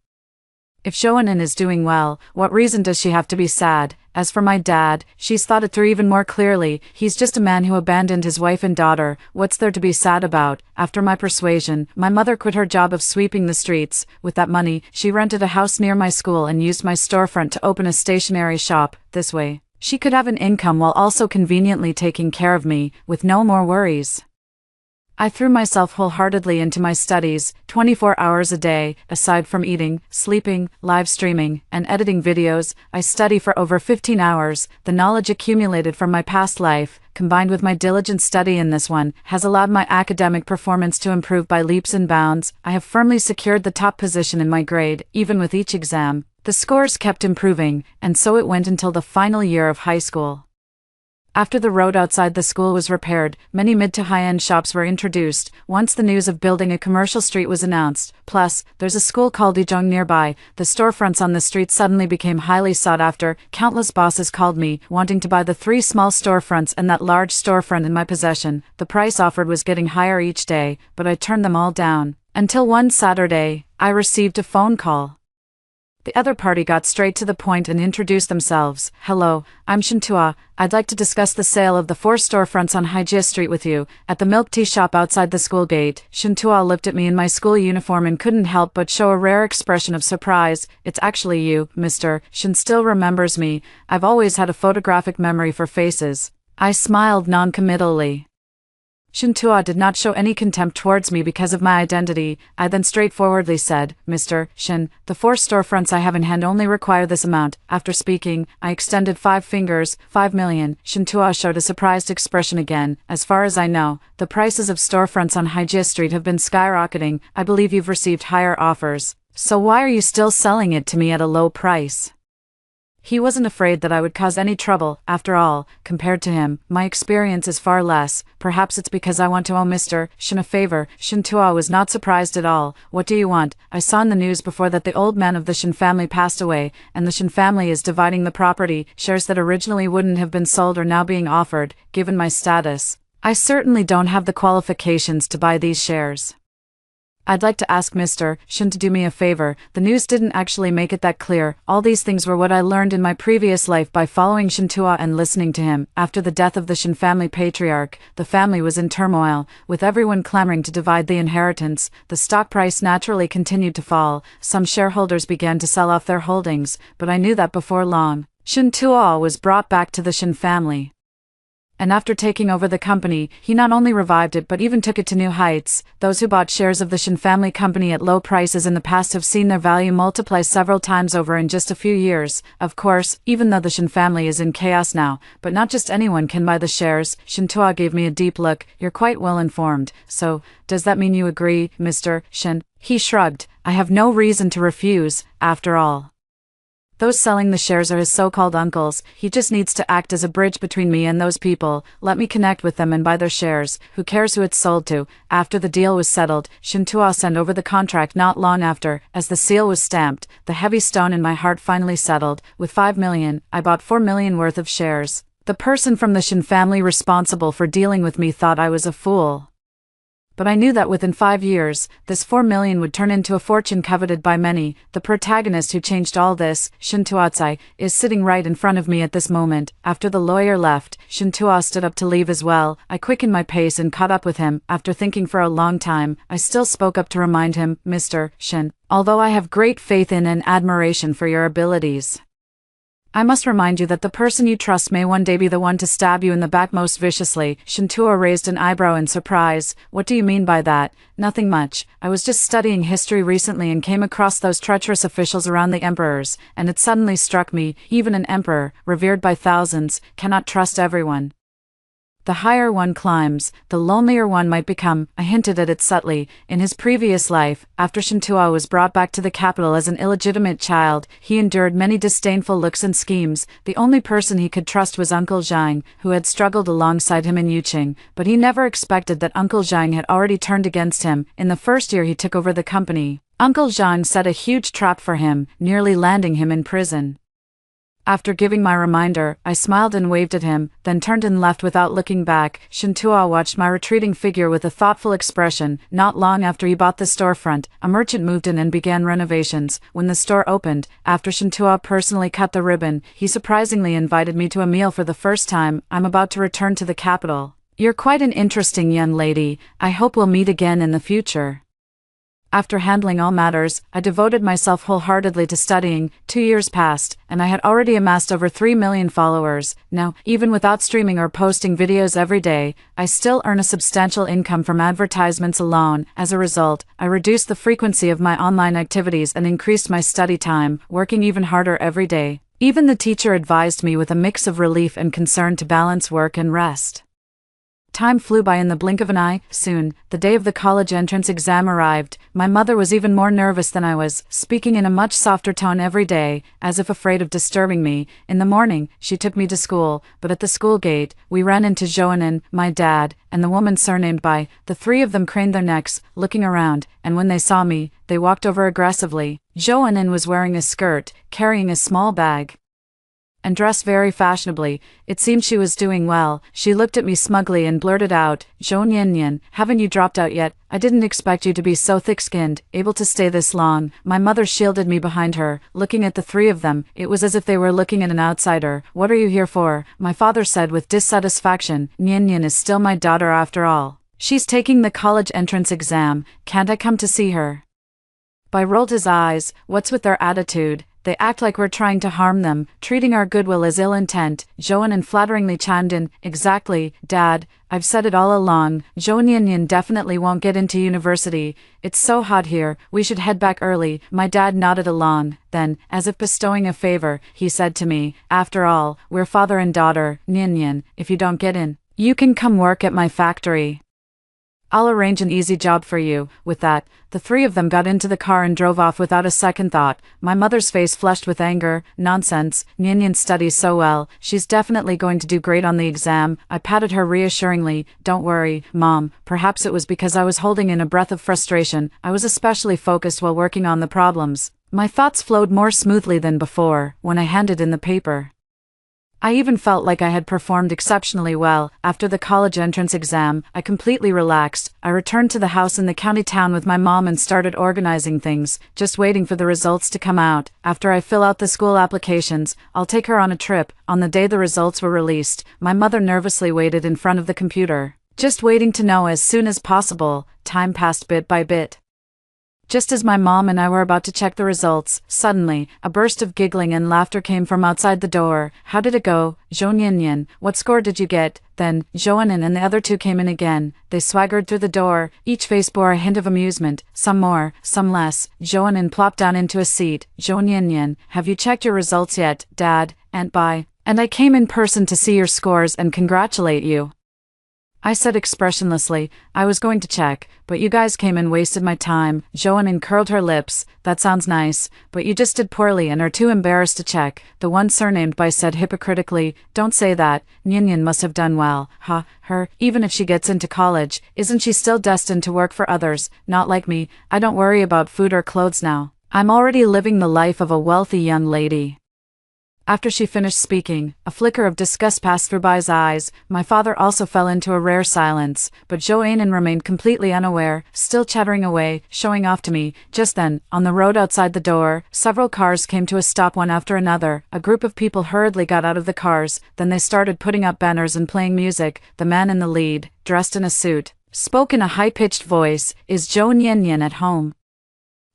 [SPEAKER 1] if Zhouanen is doing well, what reason does she have to be sad? As for my dad, she's thought it through even more clearly. He's just a man who abandoned his wife and daughter. What's there to be sad about? After my persuasion, my mother quit her job of sweeping the streets. With that money, she rented a house near my school and used my storefront to open a stationery shop. This way, she could have an income while also conveniently taking care of me, with no more worries. I threw myself wholeheartedly into my studies, 24 hours a day. Aside from eating, sleeping, live streaming, and editing videos, I study for over 15 hours. The knowledge accumulated from my past life, combined with my diligent study in this one, has allowed my academic performance to improve by leaps and bounds. I have firmly secured the top position in my grade, even with each exam. The scores kept improving, and so it went until the final year of high school. After the road outside the school was repaired, many mid to high-end shops were introduced. Once the news of building a commercial street was announced, plus, there's a school called Dizhong nearby, the storefronts on the street suddenly became highly sought after. Countless bosses called me, wanting to buy the 3 small storefronts and that large storefront in my possession. The price offered was getting higher each day, but I turned them all down. Until one Saturday, I received a phone call. The other party got straight to the point and introduced themselves. Hello, I'm Shintua. I'd like to discuss the sale of the 4 storefronts on Haijia Street with you, at the milk tea shop outside the school gate. Shintua looked at me in my school uniform and couldn't help but show a rare expression of surprise. It's actually you, Mr. Shin still remembers me. I've always had a photographic memory for faces. I smiled non-committally. Shintua did not show any contempt towards me because of my identity. I then straightforwardly said, Mr. Shin, the 4 storefronts I have in hand only require this amount. After speaking, I extended 5 fingers, 5 million. Shintua showed a surprised expression again. As far as I know, the prices of storefronts on Haijia Street have been skyrocketing. I believe you've received higher offers. So why are you still selling it to me at a low price? He wasn't afraid that I would cause any trouble. After all, compared to him, my experience is far less. Perhaps it's because I want to owe Mr. Shin a favor. Shintua was not surprised at all. What do you want? I saw in the news before that the old man of the Shin family passed away, and the Shin family is dividing the property. Shares that originally wouldn't have been sold are now being offered. Given my status, I certainly don't have the qualifications to buy these shares. I'd like to ask Mr. Shin to do me a favor. The news didn't actually make it that clear. All these things were what I learned in my previous life by following Shin Tua and listening to him. After the death of the Shin family patriarch, the family was in turmoil, with everyone clamoring to divide the inheritance. The stock price naturally continued to fall. Some shareholders began to sell off their holdings, but I knew that before long, Shin Tua was brought back to the Shin family. And after taking over the company, he not only revived it but even took it to new heights. Those who bought shares of the Shin family company at low prices in the past have seen their value multiply several times over in just a few years. Of course, even though the Shin family is in chaos now, but not just anyone can buy the shares. Shin Tua gave me a deep look. You're quite well informed. So, does that mean you agree, Mr. Shin? He shrugged. I have no reason to refuse, after all. Those selling the shares are his so-called uncles. He just needs to act as a bridge between me and those people. Let me connect with them and buy their shares. Who cares who it's sold to? After the deal was settled, Shin Tua sent over the contract not long after. As the seal was stamped, the heavy stone in my heart finally settled. With 5 million, I bought 4 million worth of shares. The person from the Shin family responsible for dealing with me thought I was a fool. But I knew that within 5 years, this 4 million would turn into a fortune coveted by many. The protagonist who changed all this, Shin Tuatsai, is sitting right in front of me at this moment. After the lawyer left, Shin Tua stood up to leave as well. I quickened my pace and caught up with him. After thinking for a long time, I still spoke up to remind him, Mr. Shin, although I have great faith in and admiration for your abilities, I must remind you that the person you trust may one day be the one to stab you in the back most viciously. Shin Tua raised an eyebrow in surprise. What do you mean by that? Nothing much. I was just studying history recently and came across those treacherous officials around the emperors, and it suddenly struck me, even an emperor, revered by thousands, cannot trust everyone. The higher one climbs, the lonelier one might become. I hinted at it subtly. In his previous life, after Shin Tua was brought back to the capital as an illegitimate child, he endured many disdainful looks and schemes. The only person he could trust was Uncle Zhang, who had struggled alongside him in Yuqing, but he never expected that Uncle Zhang had already turned against him. In the first year he took over the company, Uncle Zhang set a huge trap for him, nearly landing him in prison. After giving my reminder, I smiled and waved at him, then turned and left without looking back. Shin Tua watched my retreating figure with a thoughtful expression. Not long after he bought the storefront, a merchant moved in and began renovations. When the store opened, after Shin Tua personally cut the ribbon, he surprisingly invited me to a meal for the first time. I'm about to return to the capital. You're quite an interesting young lady. I hope we'll meet again in the future. After handling all matters, I devoted myself wholeheartedly to studying. 2 years passed, and I had already amassed over 3 million followers. Now, even without streaming or posting videos every day, I still earn a substantial income from advertisements alone. As a result, I reduced the frequency of my online activities and increased my study time, working even harder every day. Even the teacher advised me with a mix of relief and concern to balance work and rest. Time flew by in the blink of an eye. Soon, the day of the college entrance exam arrived. My mother was even more nervous than I was, speaking in a much softer tone every day, as if afraid of disturbing me. In the morning, she took me to school, but at the school gate, we ran into Zhouanen, my dad, and the woman surnamed Bai. The three of them craned their necks, looking around, and when they saw me, they walked over aggressively. Zhouanen was wearing a skirt, carrying a small bag, and dressed very fashionably. It seemed she was doing well. She looked at me smugly and blurted out, "Zhou Nian, haven't you dropped out yet? I didn't expect you to be so thick-skinned, able to stay this long." My mother shielded me behind her, looking at the three of them. It was as if they were looking at an outsider. "What are you here for?" my father said with dissatisfaction. "Nian is still my daughter after all. She's taking the college entrance exam. Can't I come to see her?" Bai rolled his eyes. "What's with their attitude? They act like we're trying to harm them, treating our goodwill as ill intent." Zhouanen flatteringly chimed in, "Exactly, Dad. I've said it all along. Zhou Nian definitely won't get into university. It's so hot here, we should head back early." My dad nodded along. Then, as if bestowing a favor, he said to me, "After all, we're father and daughter. Nian, if you don't get in, you can come work at my factory. I'll arrange an easy job for you." With that, the three of them got into the car and drove off without a second thought. My mother's face flushed with anger. "Nonsense, Nian studies so well, she's definitely going to do great on the exam." I patted her reassuringly. "Don't worry, Mom." Perhaps it was because I was holding in a breath of frustration. I was especially focused while working on the problems. My thoughts flowed more smoothly than before, when I handed in the paper. I even felt like I had performed exceptionally well. After the college entrance exam, I completely relaxed. I returned to the house in the county town with my mom and started organizing things, just waiting for the results to come out. After I fill out the school applications, I'll take her on a trip. On the day the results were released, my mother nervously waited in front of the computer, just waiting to know as soon as possible. Time passed bit by bit. Just as my mom and I were about to check the results, suddenly, a burst of giggling and laughter came from outside the door. How did it go, Zhonyan? What score did you get? Then, Zhouanin and the other two came in again. They swaggered through the door. Each face bore a hint of amusement, some more, some less. Zhouanin plopped down into a seat. Zhonyan, have you checked your results yet, Dad? Aunt Bai. And I came in person to see your scores and congratulate you. I said expressionlessly, I was going to check, but you guys came and wasted my time. Zhouanin curled her lips. That sounds nice, but you just did poorly and are too embarrassed to check. The one surnamed Bai said hypocritically, don't say that, Nyanyan must have done well. Her, even if she gets into college, isn't she still destined to work for others? Not like me, I don't worry about food or clothes now. I'm already living the life of a wealthy young lady. After she finished speaking, a flicker of disgust passed through Bai's eyes. My father also fell into a rare silence, but Zhouanin remained completely unaware, still chattering away, showing off to me. Just then, on the road outside the door, several cars came to a stop one after another. A group of people hurriedly got out of the cars, then they started putting up banners and playing music. The man in the lead, dressed in a suit, spoke in a high-pitched voice, "Is Zhonyan at home?"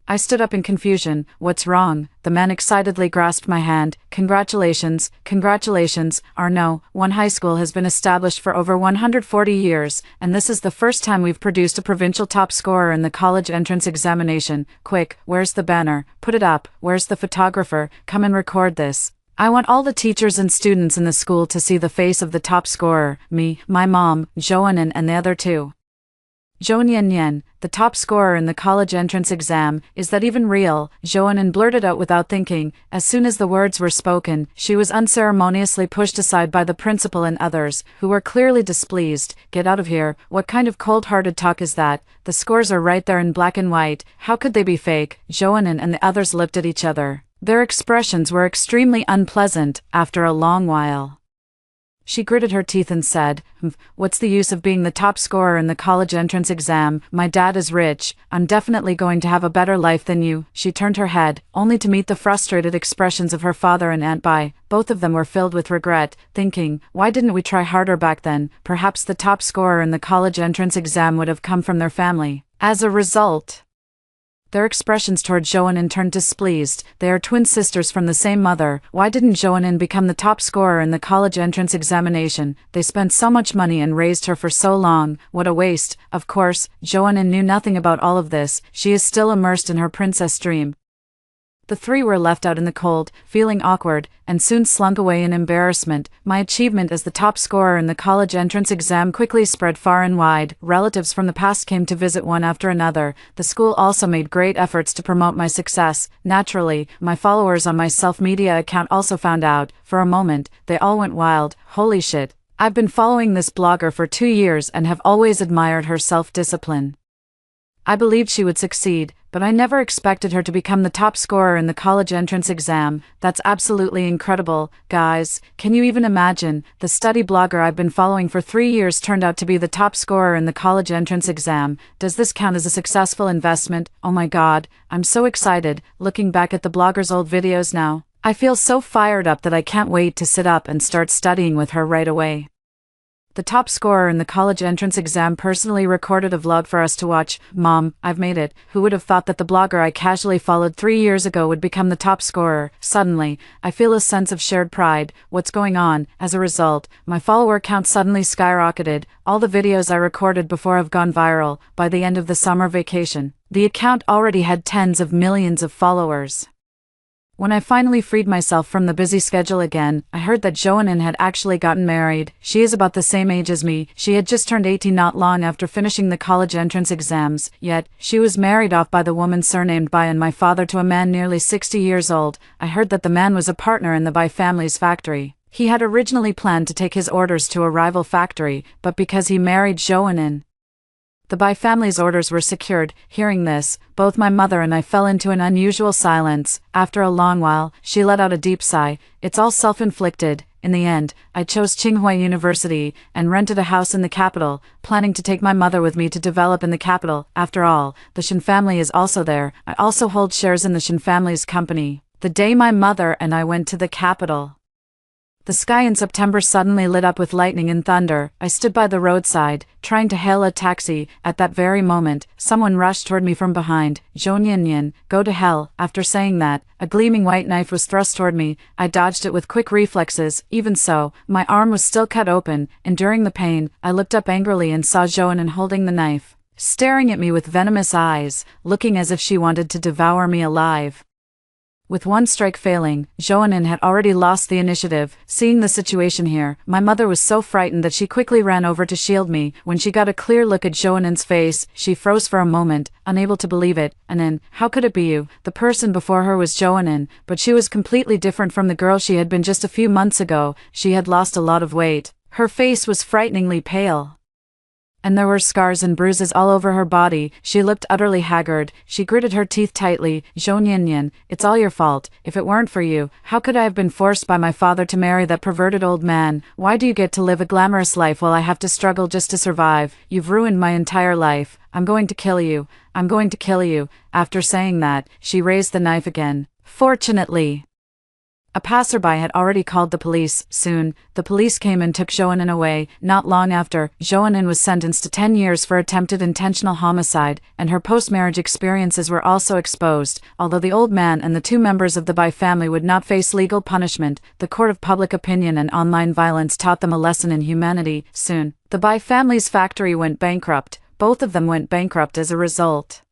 [SPEAKER 1] I stood up in confusion. What's wrong? The man excitedly grasped my hand. Congratulations, congratulations, Arnaud. One high school has been established for over 140 years, and this is the first time we've produced a provincial top scorer in the college entrance examination. Quick, where's the banner? Put it up. Where's the photographer? Come and record this. I want all the teachers and students in the school to see the face of the top scorer, me, my mom, Zhouanin and the other two. Zhonyan, the top scorer in the college entrance exam, is that even real? Zhouanin blurted out without thinking. As soon as the words were spoken, she was unceremoniously pushed aside by the principal and others, who were clearly displeased. Get out of here, what kind of cold-hearted talk is that? The scores are right there in black and white, how could they be fake? Zhouanin and the others looked at each other. Their expressions were extremely unpleasant. After a long while, she gritted her teeth and said, what's the use of being the top scorer in the college entrance exam? My dad is rich. I'm definitely going to have a better life than you. She turned her head, only to meet the frustrated expressions of her father and Aunt Bai. Both of them were filled with regret, thinking, why didn't we try harder back then? Perhaps the top scorer in the college entrance exam would have come from their family. As a result, their expressions toward Zhouanin turned displeased. They are twin sisters from the same mother. Why didn't Zhouanin become the top scorer in the college entrance examination? They spent so much money and raised her for so long. What a waste. Of course, Zhouanin knew nothing about all of this. She is still immersed in her princess dream. The three were left out in the cold, feeling awkward, and soon slunk away in embarrassment. My achievement as the top scorer in the college entrance exam quickly spread far and wide. Relatives from the past came to visit one after another. The school also made great efforts to promote my success. Naturally, my followers on my self-media account also found out. For a moment, they all went wild. Holy shit. I've been following this blogger for 2 years and have always admired her self-discipline. I believed she would succeed, but I never expected her to become the top scorer in the college entrance exam. That's absolutely incredible. Guys, can you even imagine? The study blogger I've been following for 3 years turned out to be the top scorer in the college entrance exam. Does this count as a successful investment? Oh my god, I'm so excited, looking back at the blogger's old videos now. I feel so fired up that I can't wait to sit up and start studying with her right away. The top scorer in the college entrance exam personally recorded a vlog for us to watch. Mom, I've made it. Who would have thought that the blogger I casually followed 3 years ago would become the top scorer? Suddenly, I feel a sense of shared pride. What's going on? As a result, my follower count suddenly skyrocketed. All the videos I recorded before have gone viral. By the end of the summer vacation, the account already had tens of millions of followers. When I finally freed myself from the busy schedule again, I heard that Zhouanin had actually gotten married. She is about the same age as me. She had just turned 18 not long after finishing the college entrance exams, yet she was married off by the woman surnamed Bai and my father to a man nearly 60 years old. I heard that the man was a partner in the Bai family's factory. He had originally planned to take his orders to a rival factory, but because he married Zhouanin, The Bai family's orders were secured. Hearing this, both my mother and I fell into an unusual silence. After a long while, she let out a deep sigh. It's all self-inflicted. In the end, I chose Tsinghua University and rented a house in the capital, planning to take my mother with me to develop in the capital. After all, the Shin family is also there. I also hold shares in the Shin family's company. The day my mother and I went to the capital, the sky in September suddenly lit up with lightning and thunder. I stood by the roadside, trying to hail a taxi. At that very moment, someone rushed toward me from behind. Zhou Nianyan, go to hell. After saying that, a gleaming white knife was thrust toward me. I dodged it with quick reflexes. Even so, my arm was still cut open. Enduring the pain, I looked up angrily and saw Zhouanan holding the knife, staring at me with venomous eyes, looking as if she wanted to devour me alive. With one strike failing, Zhouanan had already lost the initiative. Seeing the situation here, my mother was so frightened that she quickly ran over to shield me. When she got a clear look at Zhouanan's face, she froze for a moment, unable to believe it. And then, how could it be you? The person before her was Zhouanan, but she was completely different from the girl she had been just a few months ago. She had lost a lot of weight. Her face was frighteningly pale, and there were scars and bruises all over her body. She looked utterly haggard. She gritted her teeth tightly. Zhou Nianyan, it's all your fault. If it weren't for you, how could I have been forced by my father to marry that perverted old man? Why do you get to live a glamorous life while I have to struggle just to survive? You've ruined my entire life. I'm going to kill you. I'm going to kill you. After saying that, she raised the knife again. Fortunately, a passerby had already called the police. Soon, the police came and took Zhouanan away. Not long after, Zhouanan was sentenced to 10 years for attempted intentional homicide, and her post-marriage experiences were also exposed. Although the old man and the two members of the Bai family would not face legal punishment, the court of public opinion and online violence taught them a lesson in humanity. Soon, the Bai family's factory went bankrupt. Both of them went bankrupt as a result.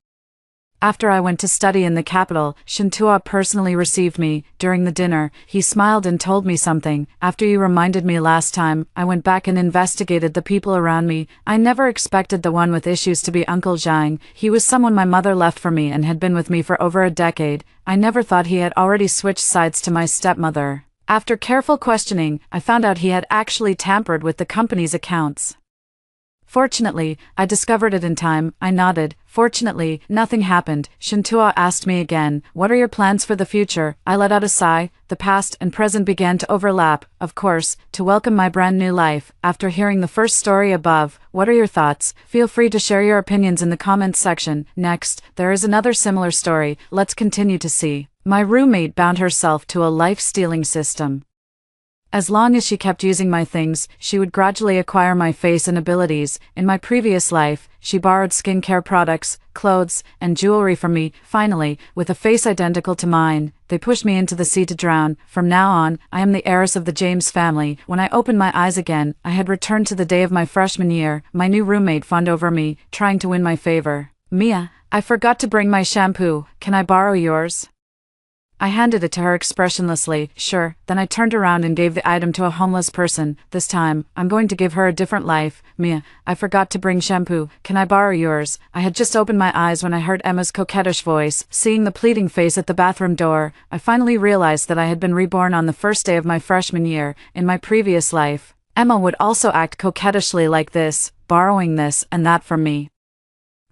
[SPEAKER 1] After I went to study in the capital, Shintua personally received me. During the dinner, he smiled and told me something. After you reminded me last time, I went back and investigated the people around me. I never expected the one with issues to be Uncle Zhang. He was someone my mother left for me and had been with me for over a decade. I never thought he had already switched sides to my stepmother. After careful questioning, I found out he had actually tampered with the company's accounts. Fortunately, I discovered it in time. I nodded. Fortunately, nothing happened. Shintua asked me again, what are your plans for the future? I let out a sigh. The past and present began to overlap, of course, to welcome my brand new life. After hearing the first story above, what are your thoughts? Feel free to share your opinions in the comments section. Next, there is another similar story. Let's continue to see. My roommate bound herself to a life-stealing system. As long as she kept using my things, she would gradually acquire my face and abilities. In my previous life, she borrowed skincare products, clothes, and jewelry from me. Finally, with a face identical to mine, they pushed me into the sea to drown. From now on, I am the heiress of the James family. When I opened my eyes again, I had returned to the day of my freshman year. My new roommate fawned over me, trying to win my favor. Mia, I forgot to bring my shampoo. Can I borrow yours? I handed it to her expressionlessly. Sure. Then I turned around and gave the item to a homeless person. This time, I'm going to give her a different life. Mia, I forgot to bring shampoo. Can I borrow yours? I had just opened my eyes when I heard Emma's coquettish voice. Seeing the pleading face at the bathroom door, I finally realized that I had been reborn on the first day of my freshman year. In my previous life, Emma would also act coquettishly like this, borrowing this and that from me.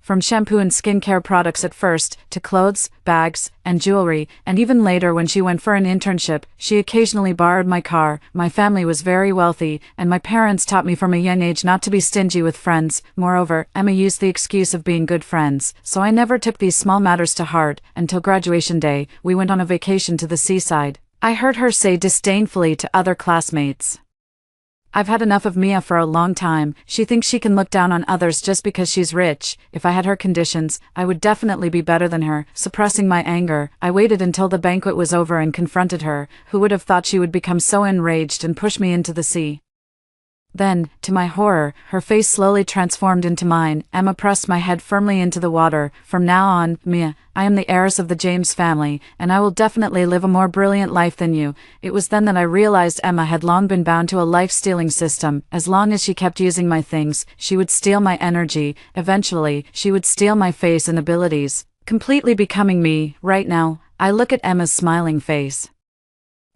[SPEAKER 1] From shampoo and skincare products at first, to clothes, bags, and jewelry, and even later when she went for an internship, she occasionally borrowed my car. My family was very wealthy, and my parents taught me from a young age not to be stingy with friends. Moreover, Emma used the excuse of being good friends, so I never took these small matters to heart. Until graduation day, we went on a vacation to the seaside. I heard her say disdainfully to other classmates, I've had enough of Mia for a long time. She thinks she can look down on others just because she's rich. If I had her conditions, I would definitely be better than her. Suppressing my anger, I waited until the banquet was over and confronted her. Who would have thought she would become so enraged and push me into the sea? Then, to my horror, her face slowly transformed into mine. Emma pressed my head firmly into the water. From now on, Mia, I am the heiress of the James family, and I will definitely live a more brilliant life than you. It was then that I realized Emma had long been bound to a life-stealing system. As long as she kept using my things, she would steal my energy. Eventually, she would steal my face and abilities, completely becoming me. Right now, I look at Emma's smiling face.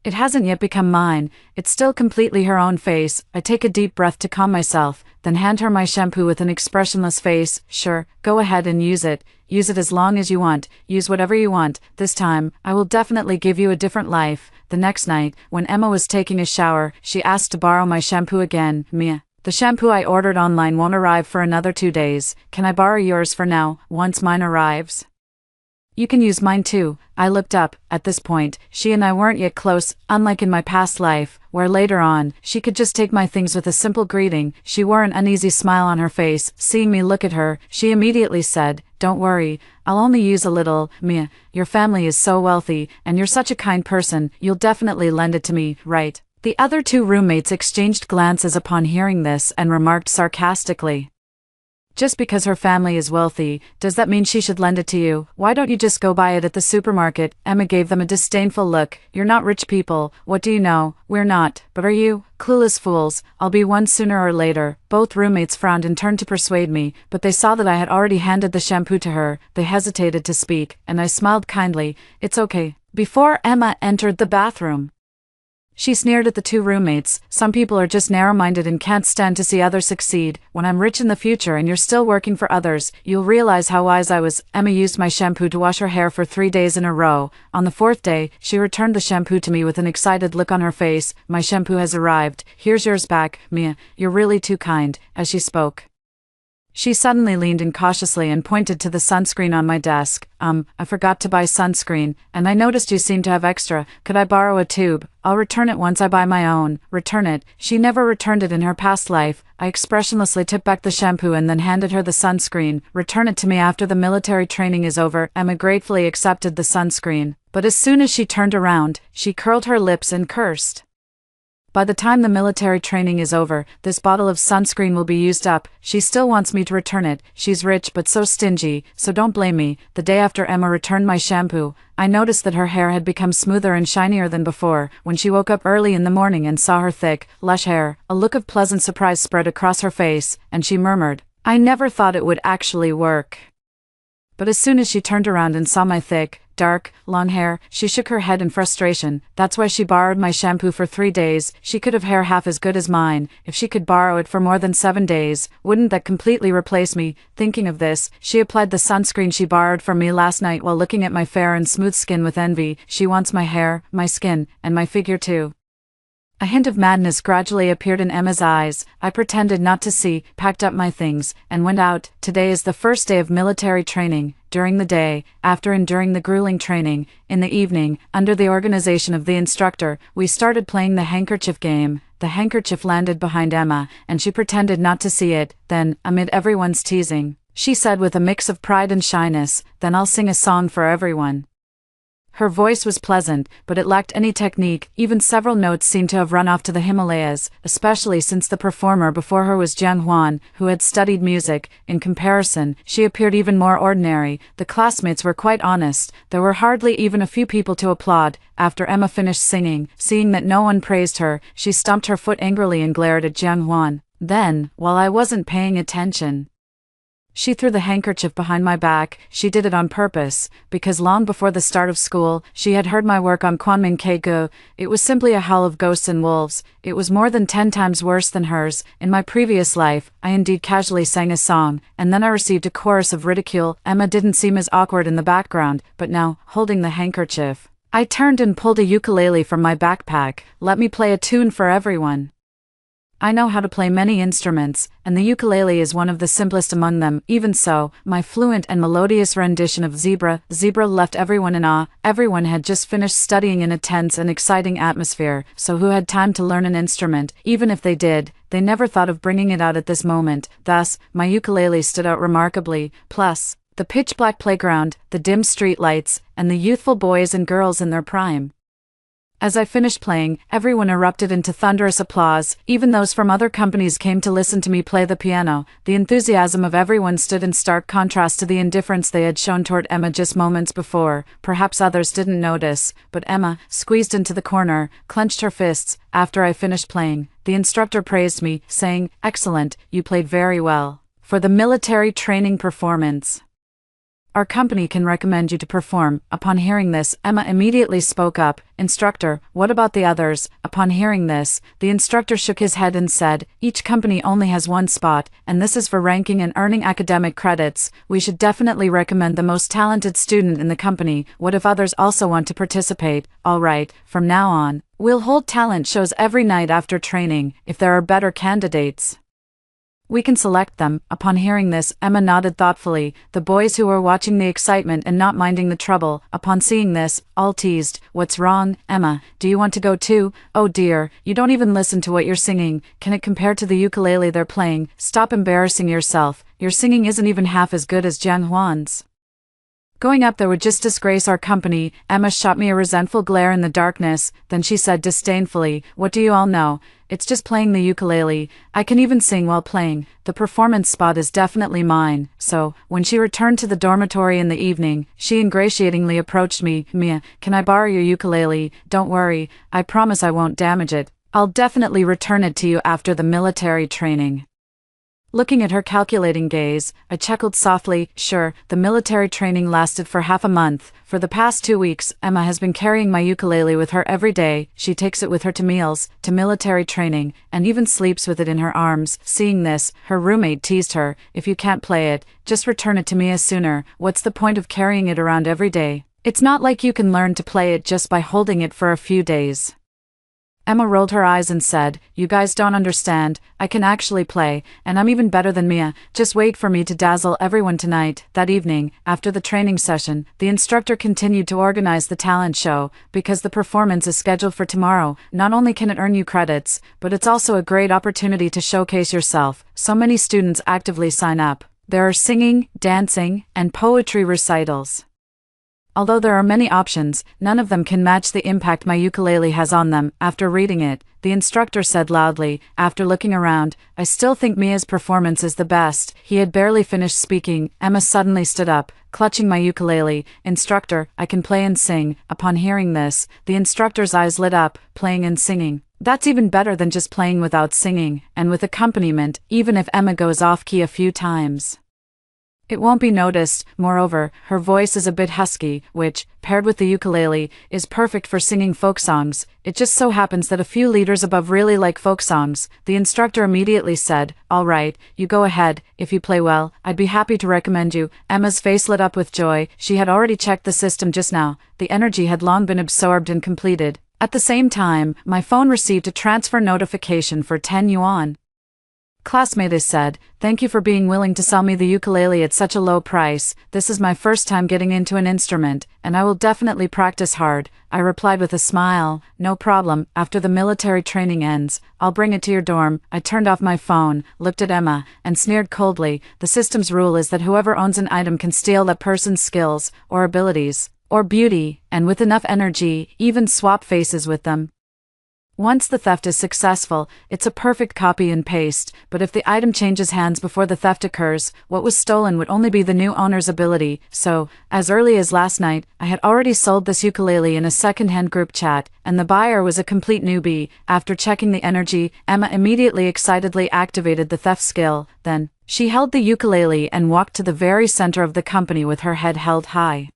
[SPEAKER 1] It hasn't yet become mine, it's still completely her own face. I take a deep breath to calm myself, then hand her my shampoo with an expressionless face. Sure, go ahead and use it. Use it as long as you want, use whatever you want. This time, I will definitely give you a different life. The next night, when Emma was taking a shower, she asked to borrow my shampoo again. Mia, the shampoo I ordered online won't arrive for another 2 days. Can I borrow yours for now, once mine arrives? You can use mine too. I looked up. At this point, she and I weren't yet close, unlike in my past life, where later on, she could just take my things with a simple greeting. She wore an uneasy smile on her face. Seeing me look at her, she immediately said, "Don't worry, I'll only use a little. Mia, your family is so wealthy, and you're such a kind person, you'll definitely lend it to me, right?" The other two roommates exchanged glances upon hearing this and remarked sarcastically, "Just because her family is wealthy, does that mean she should lend it to you? Why don't you just go buy it at the supermarket?" Emma gave them a disdainful look. "You're not rich people, what do you know? We're not, but are you? Clueless fools, I'll be one sooner or later." Both roommates frowned and turned to persuade me, but they saw that I had already handed the shampoo to her. They hesitated to speak, and I smiled kindly. "It's okay." Before Emma entered the bathroom, she sneered at the two roommates. "Some people are just narrow-minded and can't stand to see others succeed. When I'm rich in the future and you're still working for others, you'll realize how wise I was." Emma used my shampoo to wash her hair for 3 days in a row. On the 4th day, she returned the shampoo to me with an excited look on her face. "My shampoo has arrived. Here's yours back, Mia. You're really too kind." As she spoke, she suddenly leaned in cautiously and pointed to the sunscreen on my desk. I forgot to buy sunscreen, and I noticed you seem to have extra. Could I borrow a tube? I'll return it once I buy my own." Return it? She never returned it in her past life. I expressionlessly took back the shampoo and then handed her the sunscreen. "Return it to me after the military training is over." Emma gratefully accepted the sunscreen, but as soon as she turned around, she curled her lips and cursed. "By the time the military training is over, this bottle of sunscreen will be used up." She still wants me to return it. She's rich but so stingy, so don't blame me. The day after Emma returned my shampoo, I noticed that her hair had become smoother and shinier than before. When she woke up early in the morning and saw her thick, lush hair, a look of pleasant surprise spread across her face, and she murmured, "I never thought it would actually work." But as soon as she turned around and saw my thick, dark, long hair, she shook her head in frustration. That's why she borrowed my shampoo for 3 days. She could have hair half as good as mine. If she could borrow it for more than 7 days, wouldn't that completely replace me? Thinking of this, she applied the sunscreen she borrowed from me last night while looking at my fair and smooth skin with envy. She wants my hair, my skin, and my figure too. A hint of madness gradually appeared in Emma's eyes. I pretended not to see, packed up my things, and went out. Today is the first day of military training. During the day, after and during the grueling training, in the evening, under the organization of the instructor, we started playing the handkerchief game. The handkerchief landed behind Emma, and she pretended not to see it. Then, amid everyone's teasing, she said with a mix of pride and shyness, "Then I'll sing a song for everyone." Her voice was pleasant, but it lacked any technique. Even several notes seemed to have run off to the Himalayas, especially since the performer before her was Jiang Huan, who had studied music. In comparison, she appeared even more ordinary. The classmates were quite honest. There were hardly even a few people to applaud. After Emma finished singing, seeing that no one praised her, she stamped her foot angrily and glared at Jiang Huan. Then, while I wasn't paying attention, she threw the handkerchief behind my back. She did it on purpose, because long before the start of school, she had heard my work on Quanming Keigo. It was simply a howl of ghosts and wolves. It was more than 10 times worse than hers. In my previous life, I indeed casually sang a song, and then I received a chorus of ridicule. Emma didn't seem as awkward in the background, but now, holding the handkerchief, I turned and pulled a ukulele from my backpack. "Let me play a tune for everyone." I know how to play many instruments, and the ukulele is one of the simplest among them. Even so, my fluent and melodious rendition of Zebra left everyone in awe. Everyone had just finished studying in a tense and exciting atmosphere, so who had time to learn an instrument? Even if they did, they never thought of bringing it out at this moment. Thus, my ukulele stood out remarkably. Plus, the pitch-black playground, the dim street lights, and the youthful boys and girls in their prime. As I finished playing, everyone erupted into thunderous applause. Even those from other companies came to listen to me play the piano. The enthusiasm of everyone stood in stark contrast to the indifference they had shown toward Emma just moments before. Perhaps others didn't notice, but Emma, squeezed into the corner, clenched her fists. After I finished playing, the instructor praised me, saying, "Excellent, you played very well for the military training performance." our company can recommend you to perform. Upon hearing this, Emma immediately spoke up. Instructor, what about the others? Upon hearing this, the instructor shook his head and said, each company only has one spot, and this is for ranking and earning academic credits. We should definitely recommend the most talented student in the company. What if others also want to participate? All right, from now on, we'll hold talent shows every night after training. If there are better candidates, we can select them. Upon hearing this, Emma nodded thoughtfully. The boys who were watching the excitement and not minding the trouble, upon seeing this, all teased, what's wrong, Emma? Do you want to go too? Oh dear, you don't even listen to what you're singing. Can it compare to the ukulele they're playing? Stop embarrassing yourself. Your singing isn't even half as good as Jiang Huan's. Going up there would just disgrace our company. Emma shot me a resentful glare in the darkness, then she said disdainfully, what do you all know? It's just playing the ukulele. I can even sing while playing. The performance spot is definitely mine. So, when she returned to the dormitory in the evening, she ingratiatingly approached me. Mia, can I borrow your ukulele? Don't worry, I promise I won't damage it. I'll definitely return it to you after the military training. Looking at her calculating gaze, I chuckled softly. Sure, the military training lasted for half a month. For the past 2 weeks, Emma has been carrying my ukulele with her every day. She takes it with her to meals, to military training, and even sleeps with it in her arms. Seeing this, her roommate teased her, if you can't play it, just return it to me sooner. What's the point of carrying it around every day? It's not like you can learn to play it just by holding it for a few days. Emma rolled her eyes and said, you guys don't understand, I can actually play, and I'm even better than Mia. Just wait for me to dazzle everyone tonight. That evening, after the training session, the instructor continued to organize the talent show. Because the performance is scheduled for tomorrow, not only can it earn you credits, but it's also a great opportunity to showcase yourself. So many students actively sign up. There are singing, dancing, and poetry recitals. Although there are many options, none of them can match the impact my ukulele has on them. After reading it, the instructor said loudly, after looking around, I still think Mia's performance is the best. He had barely finished speaking. Emma suddenly stood up, clutching my ukulele. Instructor, I can play and sing. Upon hearing this, the instructor's eyes lit up, playing and singing. That's even better than just playing without singing, and with accompaniment, even if Emma goes off key a few times. It won't be noticed. Moreover, her voice is a bit husky, which, paired with the ukulele, is perfect for singing folk songs. It just so happens that a few leaders above really like folk songs. The instructor immediately said, all right, you go ahead. If you play well, I'd be happy to recommend you. Emma's face lit up with joy. She had already checked the system just now. The energy had long been absorbed and completed. At the same time, my phone received a transfer notification for 10 yuan. Classmate said, thank you for being willing to sell me the ukulele at such a low price. This is my first time getting into an instrument, and I will definitely practice hard. I replied with a smile, no problem, after the military training ends, I'll bring it to your dorm. I turned off my phone, looked at Emma, and sneered coldly. The system's rule is that whoever owns an item can steal that person's skills, or abilities, or beauty, and with enough energy, even swap faces with them. Once the theft is successful, it's a perfect copy and paste, but if the item changes hands before the theft occurs, what was stolen would only be the new owner's ability. So, as early as last night, I had already sold this ukulele in a second-hand group chat, and the buyer was a complete newbie. After checking the energy, Emma immediately excitedly activated the theft skill. Then, she held the ukulele and walked to the very center of the company with her head held high.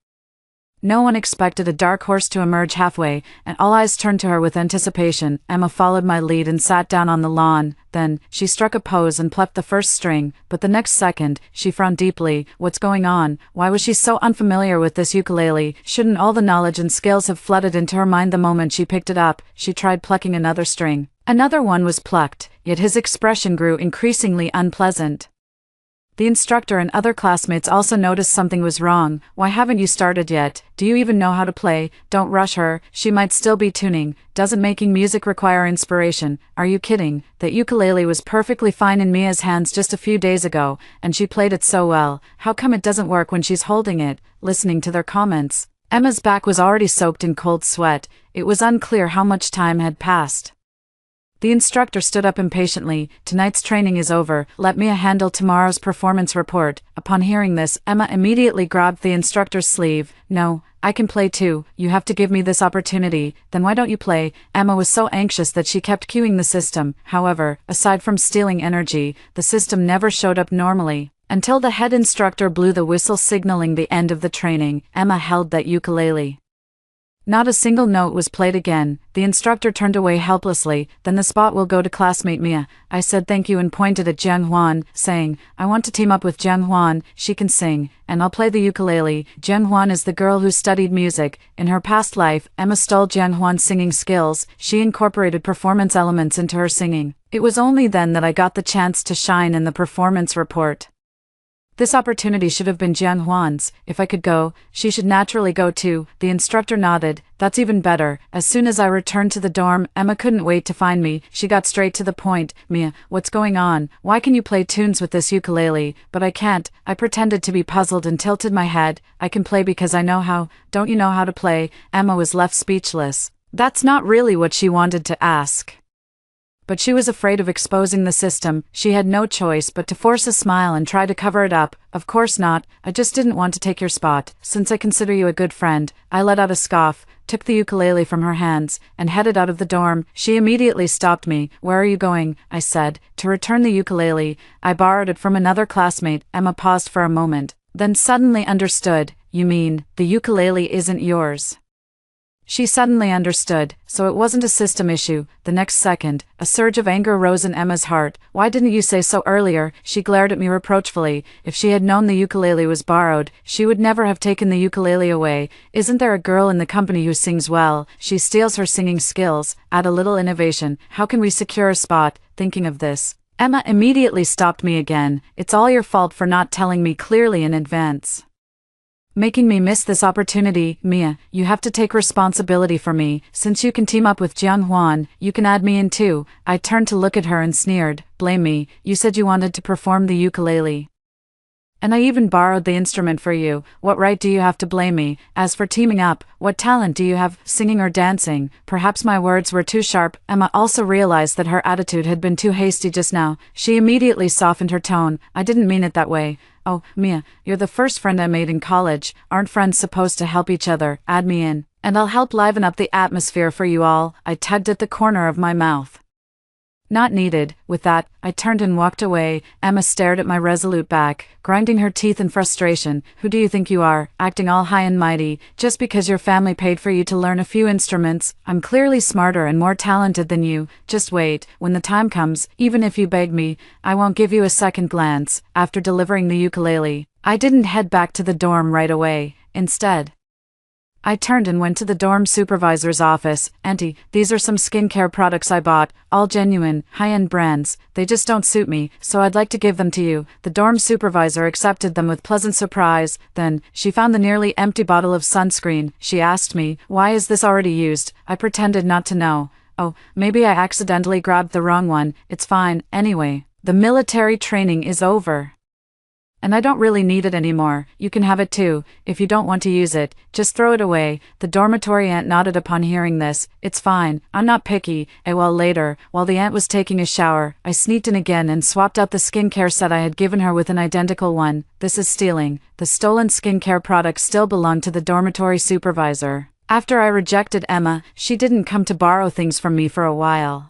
[SPEAKER 1] No one expected a dark horse to emerge halfway, and all eyes turned to her with anticipation. Emma followed my lead and sat down on the lawn. Then, she struck a pose and plucked the first string, but the next second, she frowned deeply. What's going on? Why was she so unfamiliar with this ukulele? Shouldn't all the knowledge and skills have flooded into her mind the moment she picked it up? She tried plucking another string. Another one was plucked, yet his expression grew increasingly unpleasant. The instructor and other classmates also noticed something was wrong. Why haven't you started yet? Do you even know how to play? Don't rush her, she might still be tuning. Doesn't making music require inspiration? Are you kidding? That ukulele was perfectly fine in Mia's hands just a few days ago, and she played it so well. How come it doesn't work when she's holding it? Listening to their comments, Emma's back was already soaked in cold sweat. It was unclear how much time had passed. The instructor stood up impatiently. Tonight's training is over. Let Mia handle tomorrow's performance report. Upon hearing this, Emma immediately grabbed the instructor's sleeve. No, I can play too. You have to give me this opportunity. Then why don't you play? Emma was so anxious that she kept cueing the system. However, aside from stealing energy, the system never showed up normally. until the head instructor blew the whistle signaling the end of the training. Emma held that ukulele. Not a single note was played again. The instructor turned away helplessly. Then the spot will go to classmate Mia. I said thank you and pointed at Jiang Huan, saying, I want to team up with Jiang Huan. She can sing, and I'll play the ukulele. Jiang Huan is the girl who studied music. In her past life, Emma stole Jiang Huan's singing skills. She incorporated performance elements into her singing. It was only then that I got the chance to shine in the performance report. This opportunity should have been Jiang Huan's. If I could go, she should naturally go too. The instructor nodded. That's even better. As soon as I returned to the dorm, Emma couldn't wait to find me. She got straight to the point. Mia, what's going on? Why can you play tunes with this ukulele? But I can't. I pretended to be puzzled and tilted my head. I can play because I know how. Don't you know how to play? Emma was left speechless. That's not really what she wanted to ask. But she was afraid of exposing the system. She had no choice but to force a smile and try to cover it up. Of course not. I just didn't want to take your spot. Since I consider you a good friend. I let out a scoff, took the ukulele from her hands, and headed out of the dorm. She immediately stopped me. Where are you going? I said. To return the ukulele. I borrowed it from another classmate. Emma paused for a moment, then suddenly understood. You mean, the ukulele isn't yours? She suddenly understood, so it wasn't a system issue. The next second, a surge of anger rose in Emma's heart. Why didn't you say so earlier? She glared at me reproachfully. If she had known the ukulele was borrowed, she would never have taken the ukulele away. Isn't there a girl in the company who sings well? She steals her singing skills. Add a little innovation. How can we secure a spot? Thinking of this, Emma immediately stopped me again. It's all your fault for not telling me clearly in advance. Making me miss this opportunity. Mia, you have to take responsibility for me. Since you can team up with Jiang Huan, you can add me in too. I turned to look at her and sneered. Blame me. You said you wanted to perform the ukulele. And I even borrowed the instrument for you. What right do you have to blame me? As for teaming up, what talent do you have, singing or dancing? Perhaps my words were too sharp. Emma also realized that her attitude had been too hasty just now. She immediately softened her tone. I didn't mean it that way. Oh, Mia, you're the first friend I made in college. Aren't friends supposed to help each other? Add me in, and I'll help liven up the atmosphere for you all. I tugged at the corner of my mouth. Not needed. With that, I turned and walked away. Emma stared at my resolute back, grinding her teeth in frustration. Who do you think you are, acting all high and mighty, just because your family paid for you to learn a few instruments? I'm clearly smarter and more talented than you. Just wait. When the time comes, even if you beg me, I won't give you a second glance. After delivering the ukulele, I didn't head back to the dorm right away. Instead, I turned and went to the dorm supervisor's office. Auntie, these are some skincare products I bought, all genuine, high-end brands. They just don't suit me, so I'd like to give them to you. The dorm supervisor accepted them with pleasant surprise. Then, she found the nearly empty bottle of sunscreen. She asked me, why is this already used? I pretended not to know. Oh, maybe I accidentally grabbed the wrong one. It's fine. Anyway, the military training is over. And I don't really need it anymore. You can have it too. If you don't want to use it, just throw it away. The dormitory aunt nodded upon hearing this. It's fine. I'm not picky. A while later, while the aunt was taking a shower, I sneaked in again and swapped out the skincare set I had given her with an identical one. This is stealing. The stolen skincare products still belonged to the dormitory supervisor. After I rejected Emma, she didn't come to borrow things from me for a while.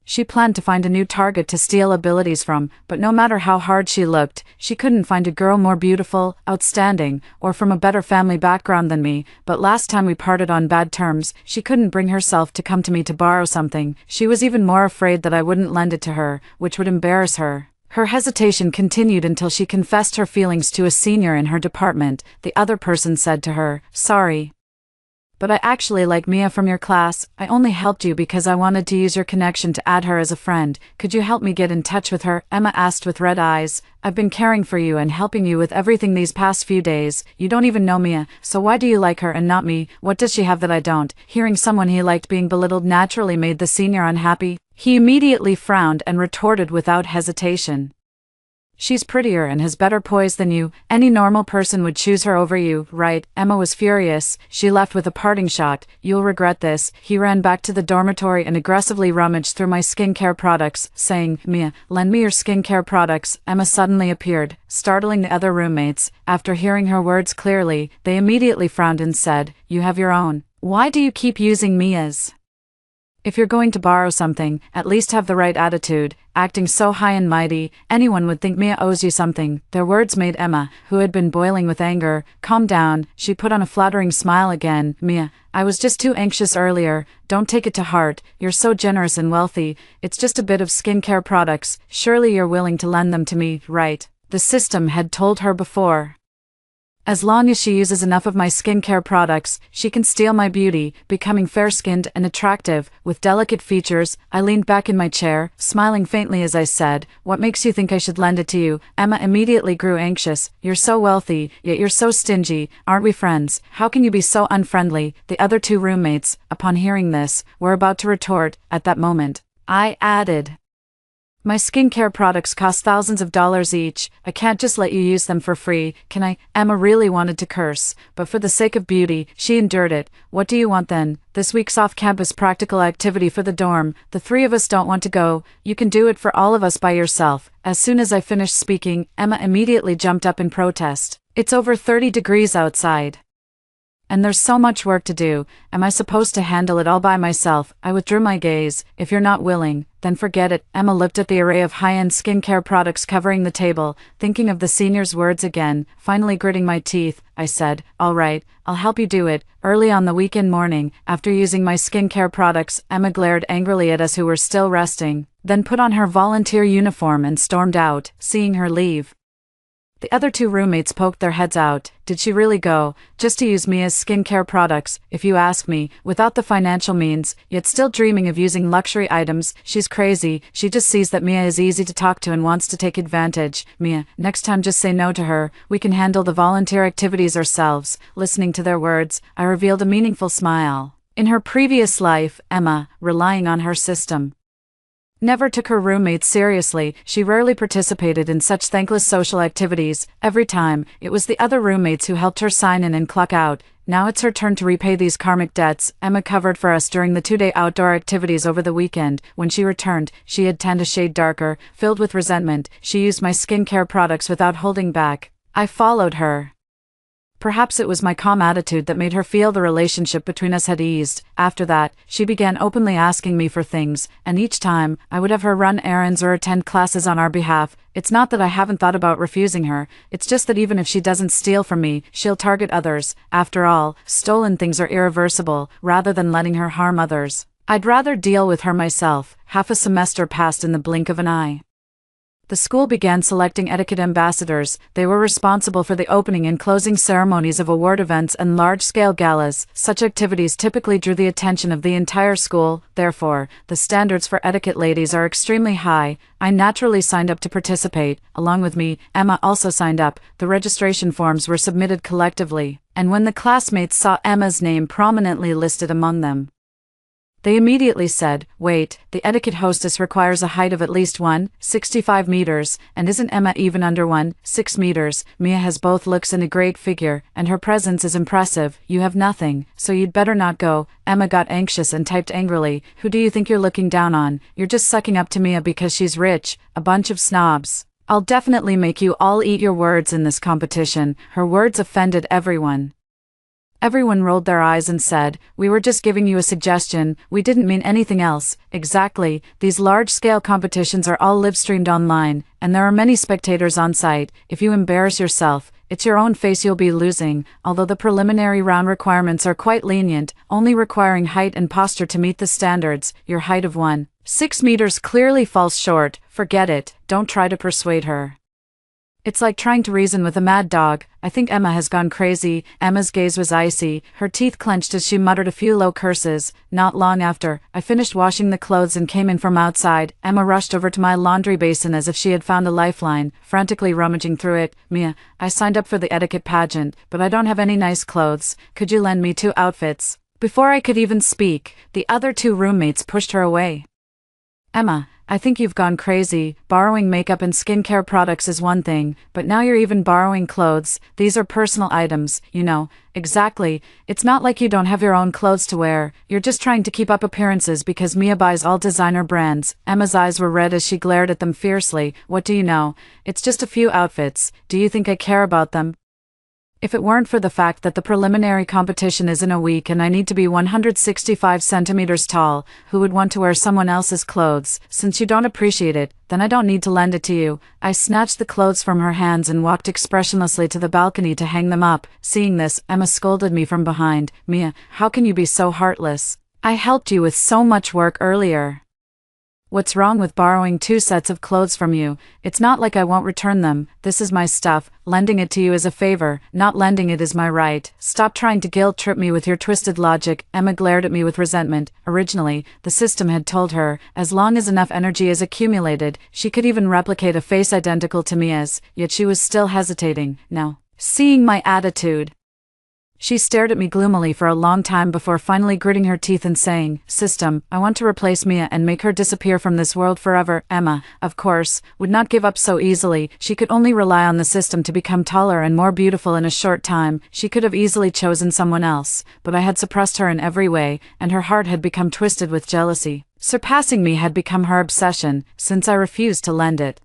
[SPEAKER 1] She planned to find a new target to steal abilities from, but no matter how hard she looked, she couldn't find a girl more beautiful, outstanding, or from a better family background than me. But last time we parted on bad terms, she couldn't bring herself to come to me to borrow something. She was even more afraid that I wouldn't lend it to her, which would embarrass her. Her hesitation continued until she confessed her feelings to a senior in her department. The other person said to her, "Sorry, but I actually like Mia from your class. I only helped you because I wanted to use your connection to add her as a friend. Could you help me get in touch with her?" Emma asked with red eyes. "I've been caring for you and helping you with everything these past few days. You don't even know Mia, so why do you like her and not me? What does she have that I don't?" Hearing someone he liked being belittled naturally made the senior unhappy. He immediately frowned and retorted without hesitation, "She's prettier and has better poise than you. Any normal person would choose her over you, right?" Emma was furious. She left with a parting shot. "You'll regret this." He ran back to the dormitory and aggressively rummaged through my skincare products, saying, "Mia, lend me your skincare products." Emma suddenly appeared, startling the other roommates. After hearing her words clearly, they immediately frowned and said, "You have your own. Why do you keep using Mia's? If you're going to borrow something, at least have the right attitude." acting so high and mighty, anyone would think Mia owes you something. Their words made Emma, who had been boiling with anger, calm down. She put on a flattering smile again. Mia, I was just too anxious earlier. Don't take it to heart. You're so generous and wealthy. It's just a bit of skincare products. Surely you're willing to lend them to me, right? The system had told her before. As long as she uses enough of my skincare products, she can steal my beauty, becoming fair-skinned and attractive, with delicate features. I leaned back in my chair, smiling faintly as I said, "What makes you think I should lend it to you?" Emma immediately grew anxious. "You're so wealthy, yet you're so stingy. Aren't we friends? How can you be so unfriendly?" The other two roommates, upon hearing this, were about to retort. At that moment, I added, "My skincare products cost thousands of dollars each. I can't just let you use them for free, can I?" Emma really wanted to curse, but for the sake of beauty, she endured it. "What do you want then?" "This week's off-campus practical activity for the dorm. The three of us don't want to go. You can do it for all of us by yourself." As soon as I finished speaking, Emma immediately jumped up in protest. "It's over 30 degrees outside. And there's so much work to do. Am I supposed to handle it all by myself?" I withdrew my gaze. "If you're not willing, then forget it." Emma looked at the array of high-end skincare products covering the table, thinking of the senior's words again. Finally gritting my teeth, I said, "All right, I'll help you do it." Early on the weekend morning, after using my skincare products, Emma glared angrily at us who were still resting, then put on her volunteer uniform and stormed out. Seeing her leave, the other two roommates poked their heads out. Did she really go, just to use Mia's skincare products? If you ask me, without the financial means, yet still dreaming of using luxury items, she's crazy. She just sees that Mia is easy to talk to and wants to take advantage. Mia, next time just say no to her. We can handle the volunteer activities ourselves. Listening to their words, I revealed a meaningful smile. In her previous life, Emma, relying on her system, never took her roommates seriously. She rarely participated in such thankless social activities. Every time, it was the other roommates who helped her sign in and clock out. Now it's her turn to repay these karmic debts. Emma covered for us during the 2-day outdoor activities over the weekend. When she returned, she had tanned a shade darker. Filled with resentment, she used my skincare products without holding back. I followed her. Perhaps it was my calm attitude that made her feel the relationship between us had eased. After that, she began openly asking me for things, and each time, I would have her run errands or attend classes on our behalf. It's not that I haven't thought about refusing her, it's just that even if she doesn't steal from me, she'll target others. After all, stolen things are irreversible, rather than letting her harm others. I'd rather deal with her myself. Half a semester passed in the blink of an eye. The school began selecting etiquette ambassadors. They were responsible for the opening and closing ceremonies of award events and large-scale galas. Such activities typically drew the attention of the entire school. Therefore, the standards for etiquette ladies are extremely high. I naturally signed up to participate. Along with me, Emma also signed up. The registration forms were submitted collectively, and when the classmates saw Emma's name prominently listed among them, they immediately said, "Wait, the etiquette hostess requires a height of at least 1.65 meters, and isn't Emma even under 1.6 meters? Mia has both looks and a great figure, and her presence is impressive. You have nothing, so you'd better not go." Emma got anxious and typed angrily, "Who do you think you're looking down on? You're just sucking up to Mia because she's rich, a bunch of snobs. I'll definitely make you all eat your words in this competition." Her words offended everyone. Everyone rolled their eyes and said, "We were just giving you a suggestion, we didn't mean anything else." Exactly, these large-scale competitions are all live-streamed online, and there are many spectators on site. If you embarrass yourself, it's your own face you'll be losing. Although the preliminary round requirements are quite lenient, only requiring height and posture to meet the standards, your height of 1.6 meters clearly falls short. Forget it, don't try to persuade her. It's like trying to reason with a mad dog. I think Emma has gone crazy. Emma's gaze was icy, her teeth clenched as she muttered a few low curses. Not long after, I finished washing the clothes and came in from outside. Emma rushed over to my laundry basin as if she had found a lifeline, frantically rummaging through it. "Mia, I signed up for the etiquette pageant, but I don't have any nice clothes. Could you lend me 2 outfits?" Before I could even speak, the other 2 roommates pushed her away. "Emma, I think you've gone crazy. Borrowing makeup and skincare products is one thing, but now you're even borrowing clothes. These are personal items, you know." "Exactly. It's not like you don't have your own clothes to wear. You're just trying to keep up appearances because Mia buys all designer brands." Emma's eyes were red as she glared at them fiercely. "What do you know? It's just a few outfits. Do you think I care about them?" If it weren't for the fact that the preliminary competition is in a week and I need to be 165 centimeters tall, who would want to wear someone else's clothes? Since you don't appreciate it, then I don't need to lend it to you. I snatched the clothes from her hands and walked expressionlessly to the balcony to hang them up. Seeing this, Emma scolded me from behind. Mia, how can you be so heartless? I helped you with so much work earlier. What's wrong with borrowing 2 sets of clothes from you? It's not like I won't return them. This is my stuff. Lending it to you is a favor. Not lending it is my right. Stop trying to guilt-trip me with your twisted logic. Emma glared at me with resentment. Originally, the system had told her, as long as enough energy is accumulated, she could even replicate a face identical to Mia's, yet she was still hesitating. Now, seeing my attitude, she stared at me gloomily for a long time before finally gritting her teeth and saying, "System, I want to replace Mia and make her disappear from this world forever." Emma, of course, would not give up so easily. She could only rely on the system to become taller and more beautiful in a short time. She could have easily chosen someone else, but I had suppressed her in every way, and her heart had become twisted with jealousy. Surpassing me had become her obsession, since I refused to lend it.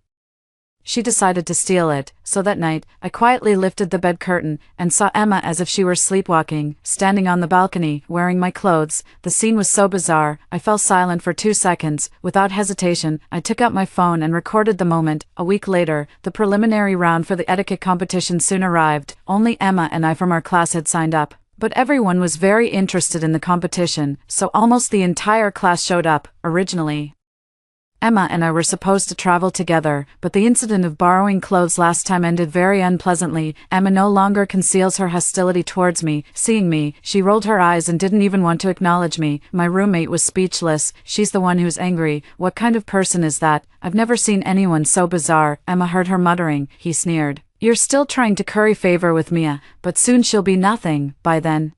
[SPEAKER 1] She decided to steal it, so that night, I quietly lifted the bed curtain, and saw Emma as if she were sleepwalking, standing on the balcony, wearing my clothes. The scene was so bizarre, I fell silent for 2 seconds. Without hesitation, I took out my phone and recorded the moment. A week later, the preliminary round for the etiquette competition soon arrived. Only Emma and I from our class had signed up. But everyone was very interested in the competition, so almost the entire class showed up. Originally, Emma and I were supposed to travel together, but the incident of borrowing clothes last time ended very unpleasantly. Emma no longer conceals her hostility towards me. Seeing me, she rolled her eyes and didn't even want to acknowledge me. My roommate was speechless. She's the one who's angry. What kind of person is that? I've never seen anyone so bizarre. Emma heard her muttering. He sneered. You're still trying to curry favor with Mia, but soon she'll be nothing. By then,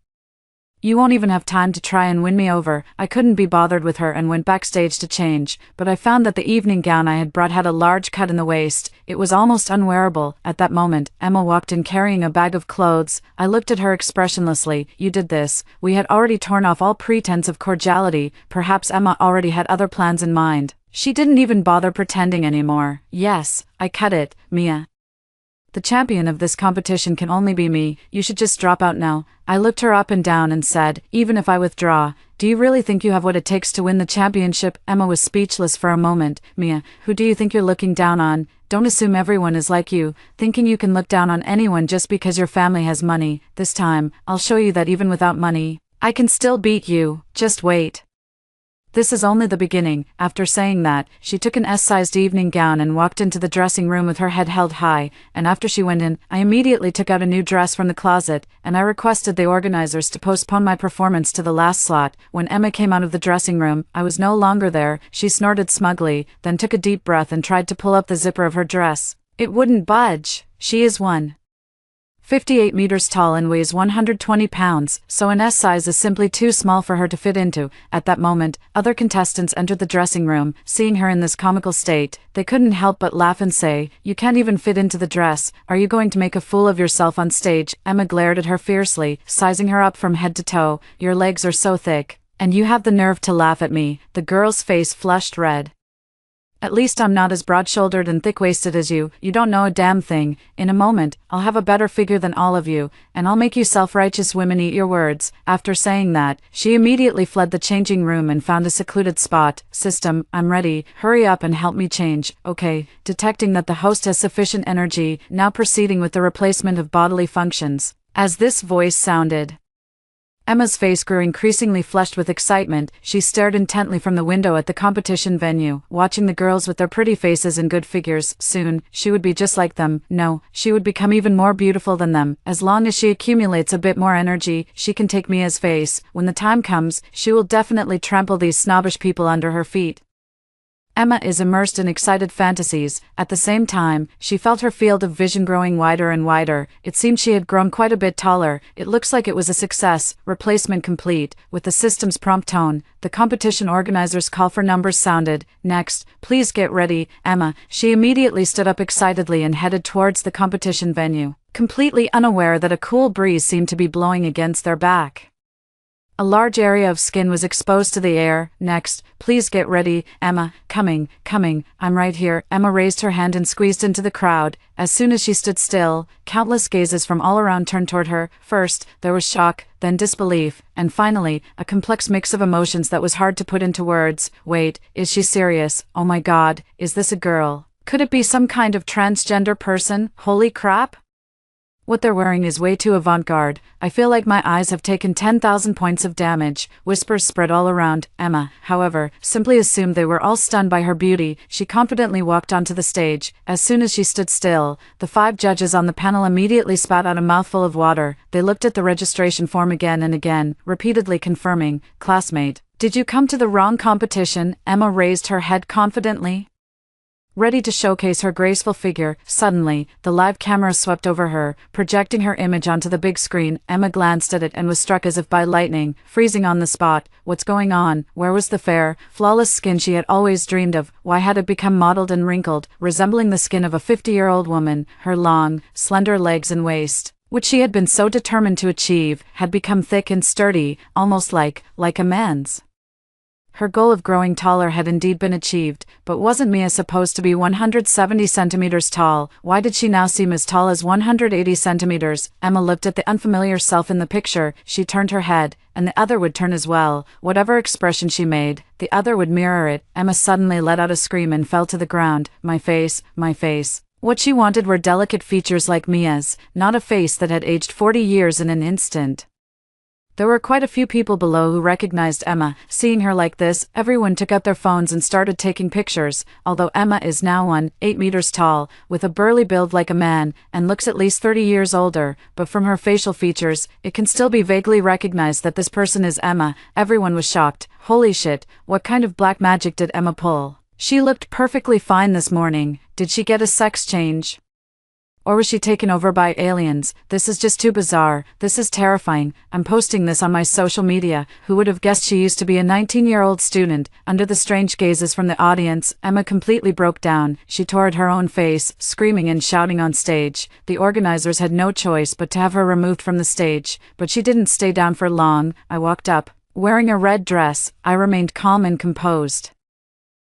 [SPEAKER 1] you won't even have time to try and win me over. I couldn't be bothered with her and went backstage to change, but I found that the evening gown I had brought had a large cut in the waist. It was almost unwearable. At that moment, Emma walked in carrying a bag of clothes. I looked at her expressionlessly. You did this. We had already torn off all pretense of cordiality. Perhaps Emma already had other plans in mind. She didn't even bother pretending anymore. Yes, I cut it, Mia. The champion of this competition can only be me. You should just drop out now. I looked her up and down and said, even if I withdraw, do you really think you have what it takes to win the championship? Emma was speechless for a moment. Mia, who do you think you're looking down on? Don't assume everyone is like you, thinking you can look down on anyone just because your family has money. This time, I'll show you that even without money, I can still beat you. Just wait. This is only the beginning. After saying that, she took an S-sized evening gown and walked into the dressing room with her head held high, and after she went in, I immediately took out a new dress from the closet, and I requested the organizers to postpone my performance to the last slot. When Emma came out of the dressing room, I was no longer there. She snorted smugly, then took a deep breath and tried to pull up the zipper of her dress. It wouldn't budge. She is 158 meters tall and weighs 120 pounds, so an S size is simply too small for her to fit into. At that moment, other contestants entered the dressing room. Seeing her in this comical state, they couldn't help but laugh and say, "You can't even fit into the dress. Are you going to make a fool of yourself on stage?" Emma glared at her fiercely, sizing her up from head to toe. "Your legs are so thick, and you have the nerve to laugh at me." The girl's face flushed red. "At least I'm not as broad-shouldered and thick-waisted as you. You don't know a damn thing. In a moment, I'll have a better figure than all of you, and I'll make you self-righteous women eat your words." After saying that, she immediately fled the changing room and found a secluded spot. "System, I'm ready. Hurry up and help me change." "Okay." Detecting that the host has sufficient energy, now proceeding with the replacement of bodily functions. As this voice sounded, Emma's face grew increasingly flushed with excitement. She stared intently from the window at the competition venue, watching the girls with their pretty faces and good figures. Soon, she would be just like them. No, she would become even more beautiful than them. As long as she accumulates a bit more energy, she can take Mia's face. When the time comes, she will definitely trample these snobbish people under her feet. Emma is immersed in excited fantasies. At the same time, she felt her field of vision growing wider and wider. It seemed she had grown quite a bit taller. It looks like it was a success. Replacement complete. With the system's prompt tone, the competition organizers' call for numbers sounded. "Next, please get ready, Emma." She immediately stood up excitedly and headed towards the competition venue, completely unaware that a cool breeze seemed to be blowing against their back. A large area of skin was exposed to the air. Next, please get ready, Emma. Coming, I'm right here. Emma raised her hand and squeezed into the crowd. As soon as she stood still, countless gazes from all around turned toward her. First, there was shock, then disbelief, and finally, a complex mix of emotions that was hard to put into words. Wait, is she serious? Oh my God, is this a girl? Could it be some kind of transgender person? Holy crap! What they're wearing is way too avant-garde. I feel like my eyes have taken 10,000 points of damage. Whispers spread all around. Emma, however, simply assumed they were all stunned by her beauty. She confidently walked onto the stage. As soon as she stood still, the 5 judges on the panel immediately spat out a mouthful of water. They looked at the registration form again and again, repeatedly confirming, "Classmate, did you come to the wrong competition?" Emma raised her head confidently, ready to showcase her graceful figure. Suddenly, the live camera swept over her, projecting her image onto the big screen. Emma glanced at it and was struck as if by lightning, freezing on the spot. What's going on? Where was the fair, flawless skin she had always dreamed of? Why had it become mottled and wrinkled, resembling the skin of a 50-year-old woman? Her long, slender legs and waist, which she had been so determined to achieve, had become thick and sturdy, almost like a man's. Her goal of growing taller had indeed been achieved, but wasn't Mia supposed to be 170 centimeters tall? Why did she now seem as tall as 180 centimeters? Emma looked at the unfamiliar self in the picture. She turned her head, and the other would turn as well. Whatever expression she made, the other would mirror it. Emma suddenly let out a scream and fell to the ground. My face. What she wanted were delicate features like Mia's, not a face that had aged 40 years in an instant. There were quite a few people below who recognized Emma. Seeing her like this, everyone took out their phones and started taking pictures. Although Emma is now 8 meters tall, with a burly build like a man, and looks at least 30 years older, but from her facial features, it can still be vaguely recognized that this person is Emma. Everyone was shocked. Holy shit, what kind of black magic did Emma pull? She looked perfectly fine this morning. Did she get a sex change? Or was she taken over by aliens? This is just too bizarre. This is terrifying. I'm posting this on my social media. Who would have guessed she used to be a 19-year-old student? Under the strange gazes from the audience, Emma completely broke down. She tore at her own face, screaming and shouting on stage. The organizers had no choice but to have her removed from the stage, but she didn't stay down for long. I walked up, wearing a red dress. I remained calm and composed,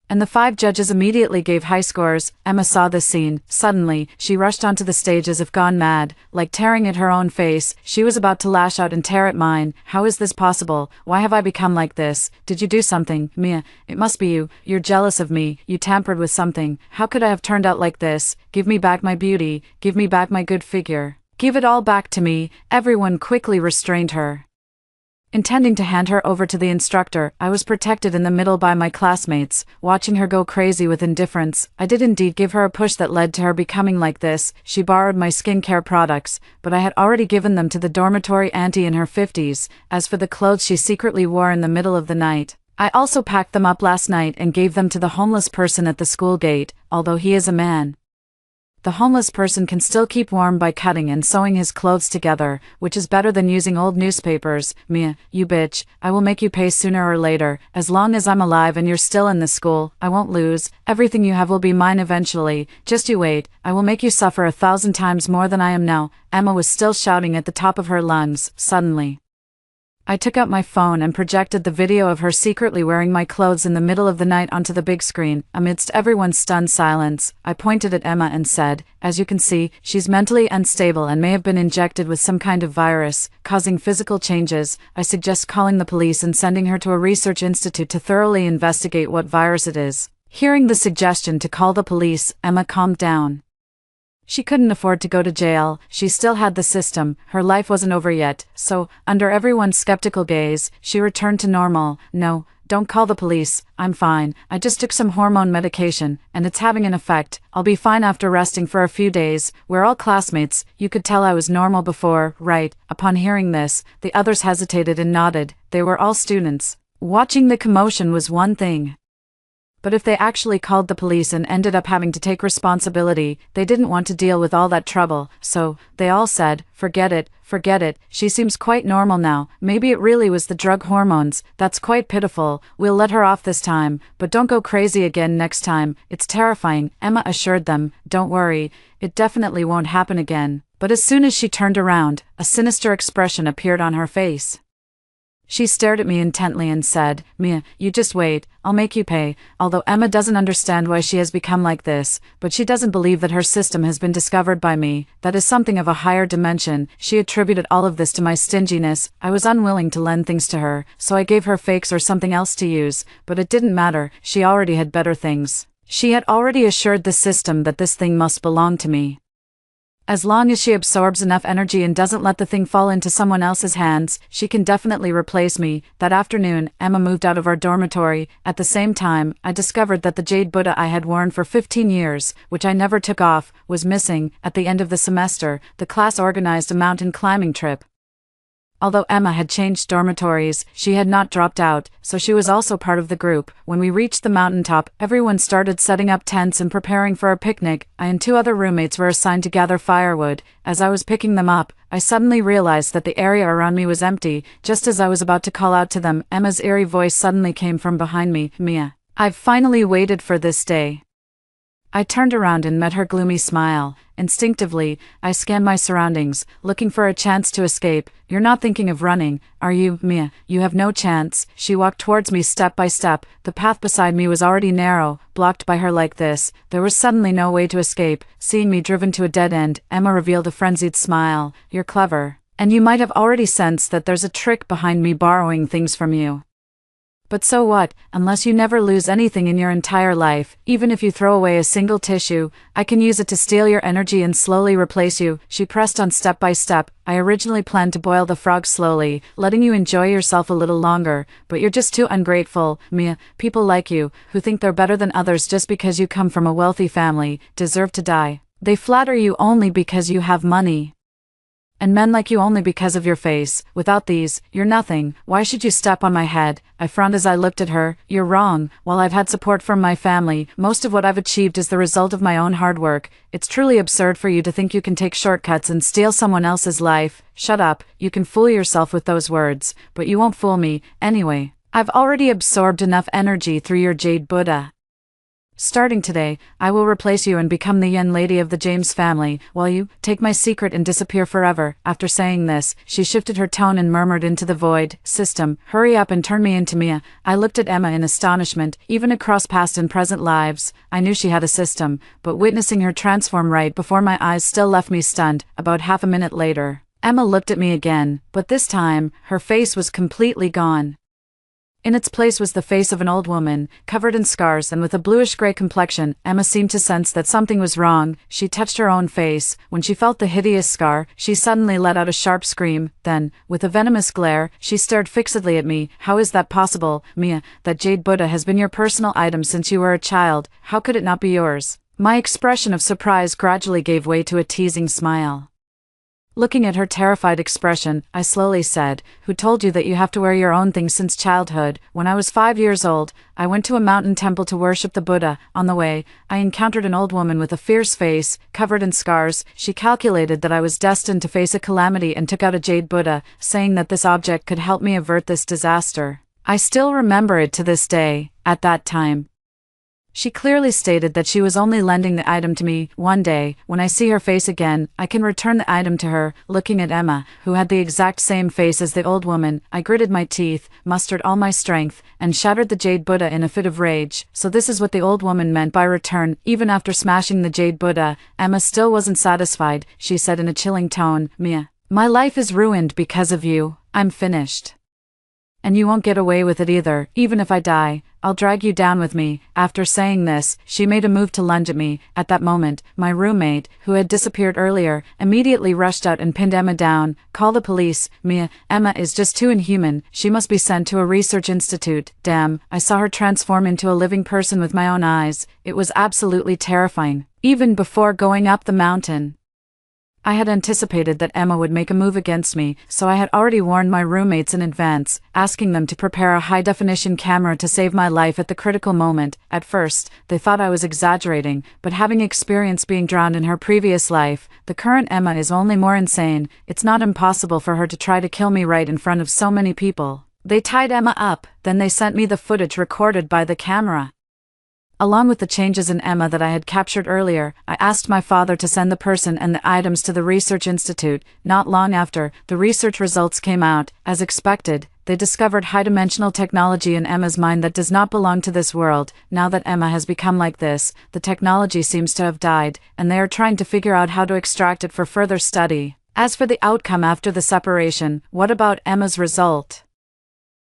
[SPEAKER 1] and the 5 judges immediately gave high scores. Emma saw this scene. Suddenly, she rushed onto the stage as if gone mad, like tearing at her own face. She was about to lash out and tear at mine. How is this possible? Why have I become like this? Did you do something, Mia? It must be you. You're jealous of me. You tampered with something. How could I have turned out like this? Give me back my beauty. Give me back my good figure. Give it all back to me. Everyone quickly restrained her, intending to hand her over to the instructor. I was protected in the middle by my classmates, watching her go crazy with indifference. I did indeed give her a push that led to her becoming like this. She borrowed my skincare products, but I had already given them to the dormitory auntie in her 50s. As for the clothes she secretly wore in the middle of the night, I also packed them up last night and gave them to the homeless person at the school gate. Although he is a man, the homeless person can still keep warm by cutting and sewing his clothes together, which is better than using old newspapers. Mia, you bitch, I will make you pay sooner or later. As long as I'm alive and you're still in this school, I won't lose. Everything you have will be mine eventually. Just you wait. I will make you suffer 1,000 times more than I am now. Emma was still shouting at the top of her lungs. Suddenly, I took out my phone and projected the video of her secretly wearing my clothes in the middle of the night onto the big screen. Amidst everyone's stunned silence, I pointed at Emma and said, "As you can see, she's mentally unstable and may have been injected with some kind of virus, causing physical changes. I suggest calling the police and sending her to a research institute to thoroughly investigate what virus it is." Hearing the suggestion to call the police, Emma calmed down. She couldn't afford to go to jail. She still had the system. Her life wasn't over yet. So, under everyone's skeptical gaze, she returned to normal. "No, don't call the police. I'm fine. I just took some hormone medication, and it's having an effect. I'll be fine after resting for a few days. We're all classmates. You could tell I was normal before, right?" Upon hearing this, the others hesitated and nodded. They were all students. Watching the commotion was one thing, but if they actually called the police and ended up having to take responsibility, they didn't want to deal with all that trouble. So, they all said, forget it. She seems quite normal now. Maybe it really was the drug hormones. That's quite pitiful. We'll let her off this time, but don't go crazy again next time. It's terrifying." Emma assured them, "Don't worry, it definitely won't happen again." But as soon as she turned around, a sinister expression appeared on her face. She stared at me intently and said, "Mia, you just wait, I'll make you pay." Although Emma doesn't understand why she has become like this, but she doesn't believe that her system has been discovered by me, that is something of a higher dimension. She attributed all of this to my stinginess. I was unwilling to lend things to her, so I gave her fakes or something else to use, but it didn't matter, she already had better things. She had already assured the system that this thing must belong to me. As long as she absorbs enough energy and doesn't let the thing fall into someone else's hands, she can definitely replace me. That afternoon, Emma moved out of our dormitory. At the same time, I discovered that the jade Buddha I had worn for 15 years, which I never took off, was missing. At the end of the semester, the class organized a mountain climbing trip. Although Emma had changed dormitories, she had not dropped out, so she was also part of the group. When we reached the mountaintop, everyone started setting up tents and preparing for a picnic. I and 2 other roommates were assigned to gather firewood. As I was picking them up, I suddenly realized that the area around me was empty. Just as I was about to call out to them, Emma's eerie voice suddenly came from behind me. "Mia, I've finally waited for this day." I turned around and met her gloomy smile. Instinctively, I scanned my surroundings, looking for a chance to escape. "You're not thinking of running, are you, Mia? You have no chance." She walked towards me step by step. The path beside me was already narrow, blocked by her like this. There was suddenly no way to escape. Seeing me driven to a dead end, Emma revealed a frenzied smile. "You're clever. And you might have already sensed that there's a trick behind me borrowing things from you. But so what, unless you never lose anything in your entire life, even if you throw away a single tissue, I can use it to steal your energy and slowly replace you." She pressed on step by step. "I originally planned to boil the frog slowly, letting you enjoy yourself a little longer, but you're just too ungrateful, Mia. People like you, who think they're better than others just because you come from a wealthy family, deserve to die. They flatter you only because you have money. And men like you only because of your face. Without these, you're nothing. Why should you step on my head?" I frowned as I looked at her. "You're wrong. While I've had support from my family, most of what I've achieved is the result of my own hard work. It's truly absurd for you to think you can take shortcuts and steal someone else's life." "Shut up. You can fool yourself with those words, but you won't fool me. Anyway, I've already absorbed enough energy through your jade Buddha. Starting today, I will replace you and become the Yen lady of the James family, while you take my secret and disappear forever." After saying this, she shifted her tone and murmured into the void, "System, hurry up and turn me into Mia." I looked at Emma in astonishment. Even across past and present lives, I knew she had a system, but witnessing her transform right before my eyes still left me stunned. About half a minute later, Emma looked at me again, but this time, her face was completely gone. In its place was the face of an old woman, covered in scars and with a bluish-gray complexion. Emma seemed to sense that something was wrong. She touched her own face. When she felt the hideous scar, she suddenly let out a sharp scream. Then, with a venomous glare, she stared fixedly at me. "How is that possible, Mia? That jade Buddha has been your personal item since you were a child. How could it not be yours?" My expression of surprise gradually gave way to a teasing smile. Looking at her terrified expression, I slowly said, "Who told you that you have to wear your own things since childhood?" When I was 5 years old, I went to a mountain temple to worship the Buddha. On the way, I encountered an old woman with a fierce face, covered in scars. She calculated that I was destined to face a calamity and took out a jade Buddha, saying that this object could help me avert this disaster. I still remember it to this day. At that time, she clearly stated that she was only lending the item to me. One day, when I see her face again, I can return the item to her. Looking at Emma, who had the exact same face as the old woman, I gritted my teeth, mustered all my strength, and shattered the jade Buddha in a fit of rage. So this is what the old woman meant by return. Even after smashing the jade Buddha, Emma still wasn't satisfied. She said in a chilling tone, "Mia, my life is ruined because of you. I'm finished. And you won't get away with it either. Even if I die, I'll drag you down with me." After saying this, she made a move to lunge at me. At that moment, my roommate, who had disappeared earlier, immediately rushed out and pinned Emma down. "Call the police, Mia. Emma is just too inhuman. She must be sent to a research institute." Damn, I saw her transform into a living person with my own eyes. It was absolutely terrifying. Even before going up the mountain, I had anticipated that Emma would make a move against me, so I had already warned my roommates in advance, asking them to prepare a high-definition camera to save my life at the critical moment. At first, they thought I was exaggerating, but having experienced being drowned in her previous life, the current Emma is only more insane. It's not impossible for her to try to kill me right in front of so many people. They tied Emma up, then they sent me the footage recorded by the camera. Along with the changes in Emma that I had captured earlier, I asked my father to send the person and the items to the research institute. Not long after, the research results came out. As expected, they discovered high-dimensional technology in Emma's mind that does not belong to this world. Now that Emma has become like this, the technology seems to have died, and they are trying to figure out how to extract it for further study. As for the outcome after the separation, what about Emma's result?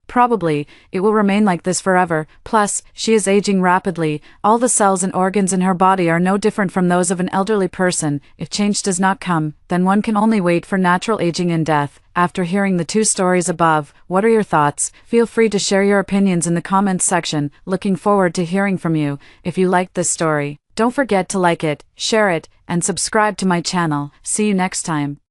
[SPEAKER 1] Probably, it will remain like this forever. Plus, she is aging rapidly. All the cells and organs in her body are no different from those of an elderly person. If change does not come, then one can only wait for natural aging and death. After hearing the two stories above, what are your thoughts? Feel free to share your opinions in the comments section. Looking forward to hearing from you. If you liked this story, don't forget to like it, share it, and subscribe to my channel. See you next time.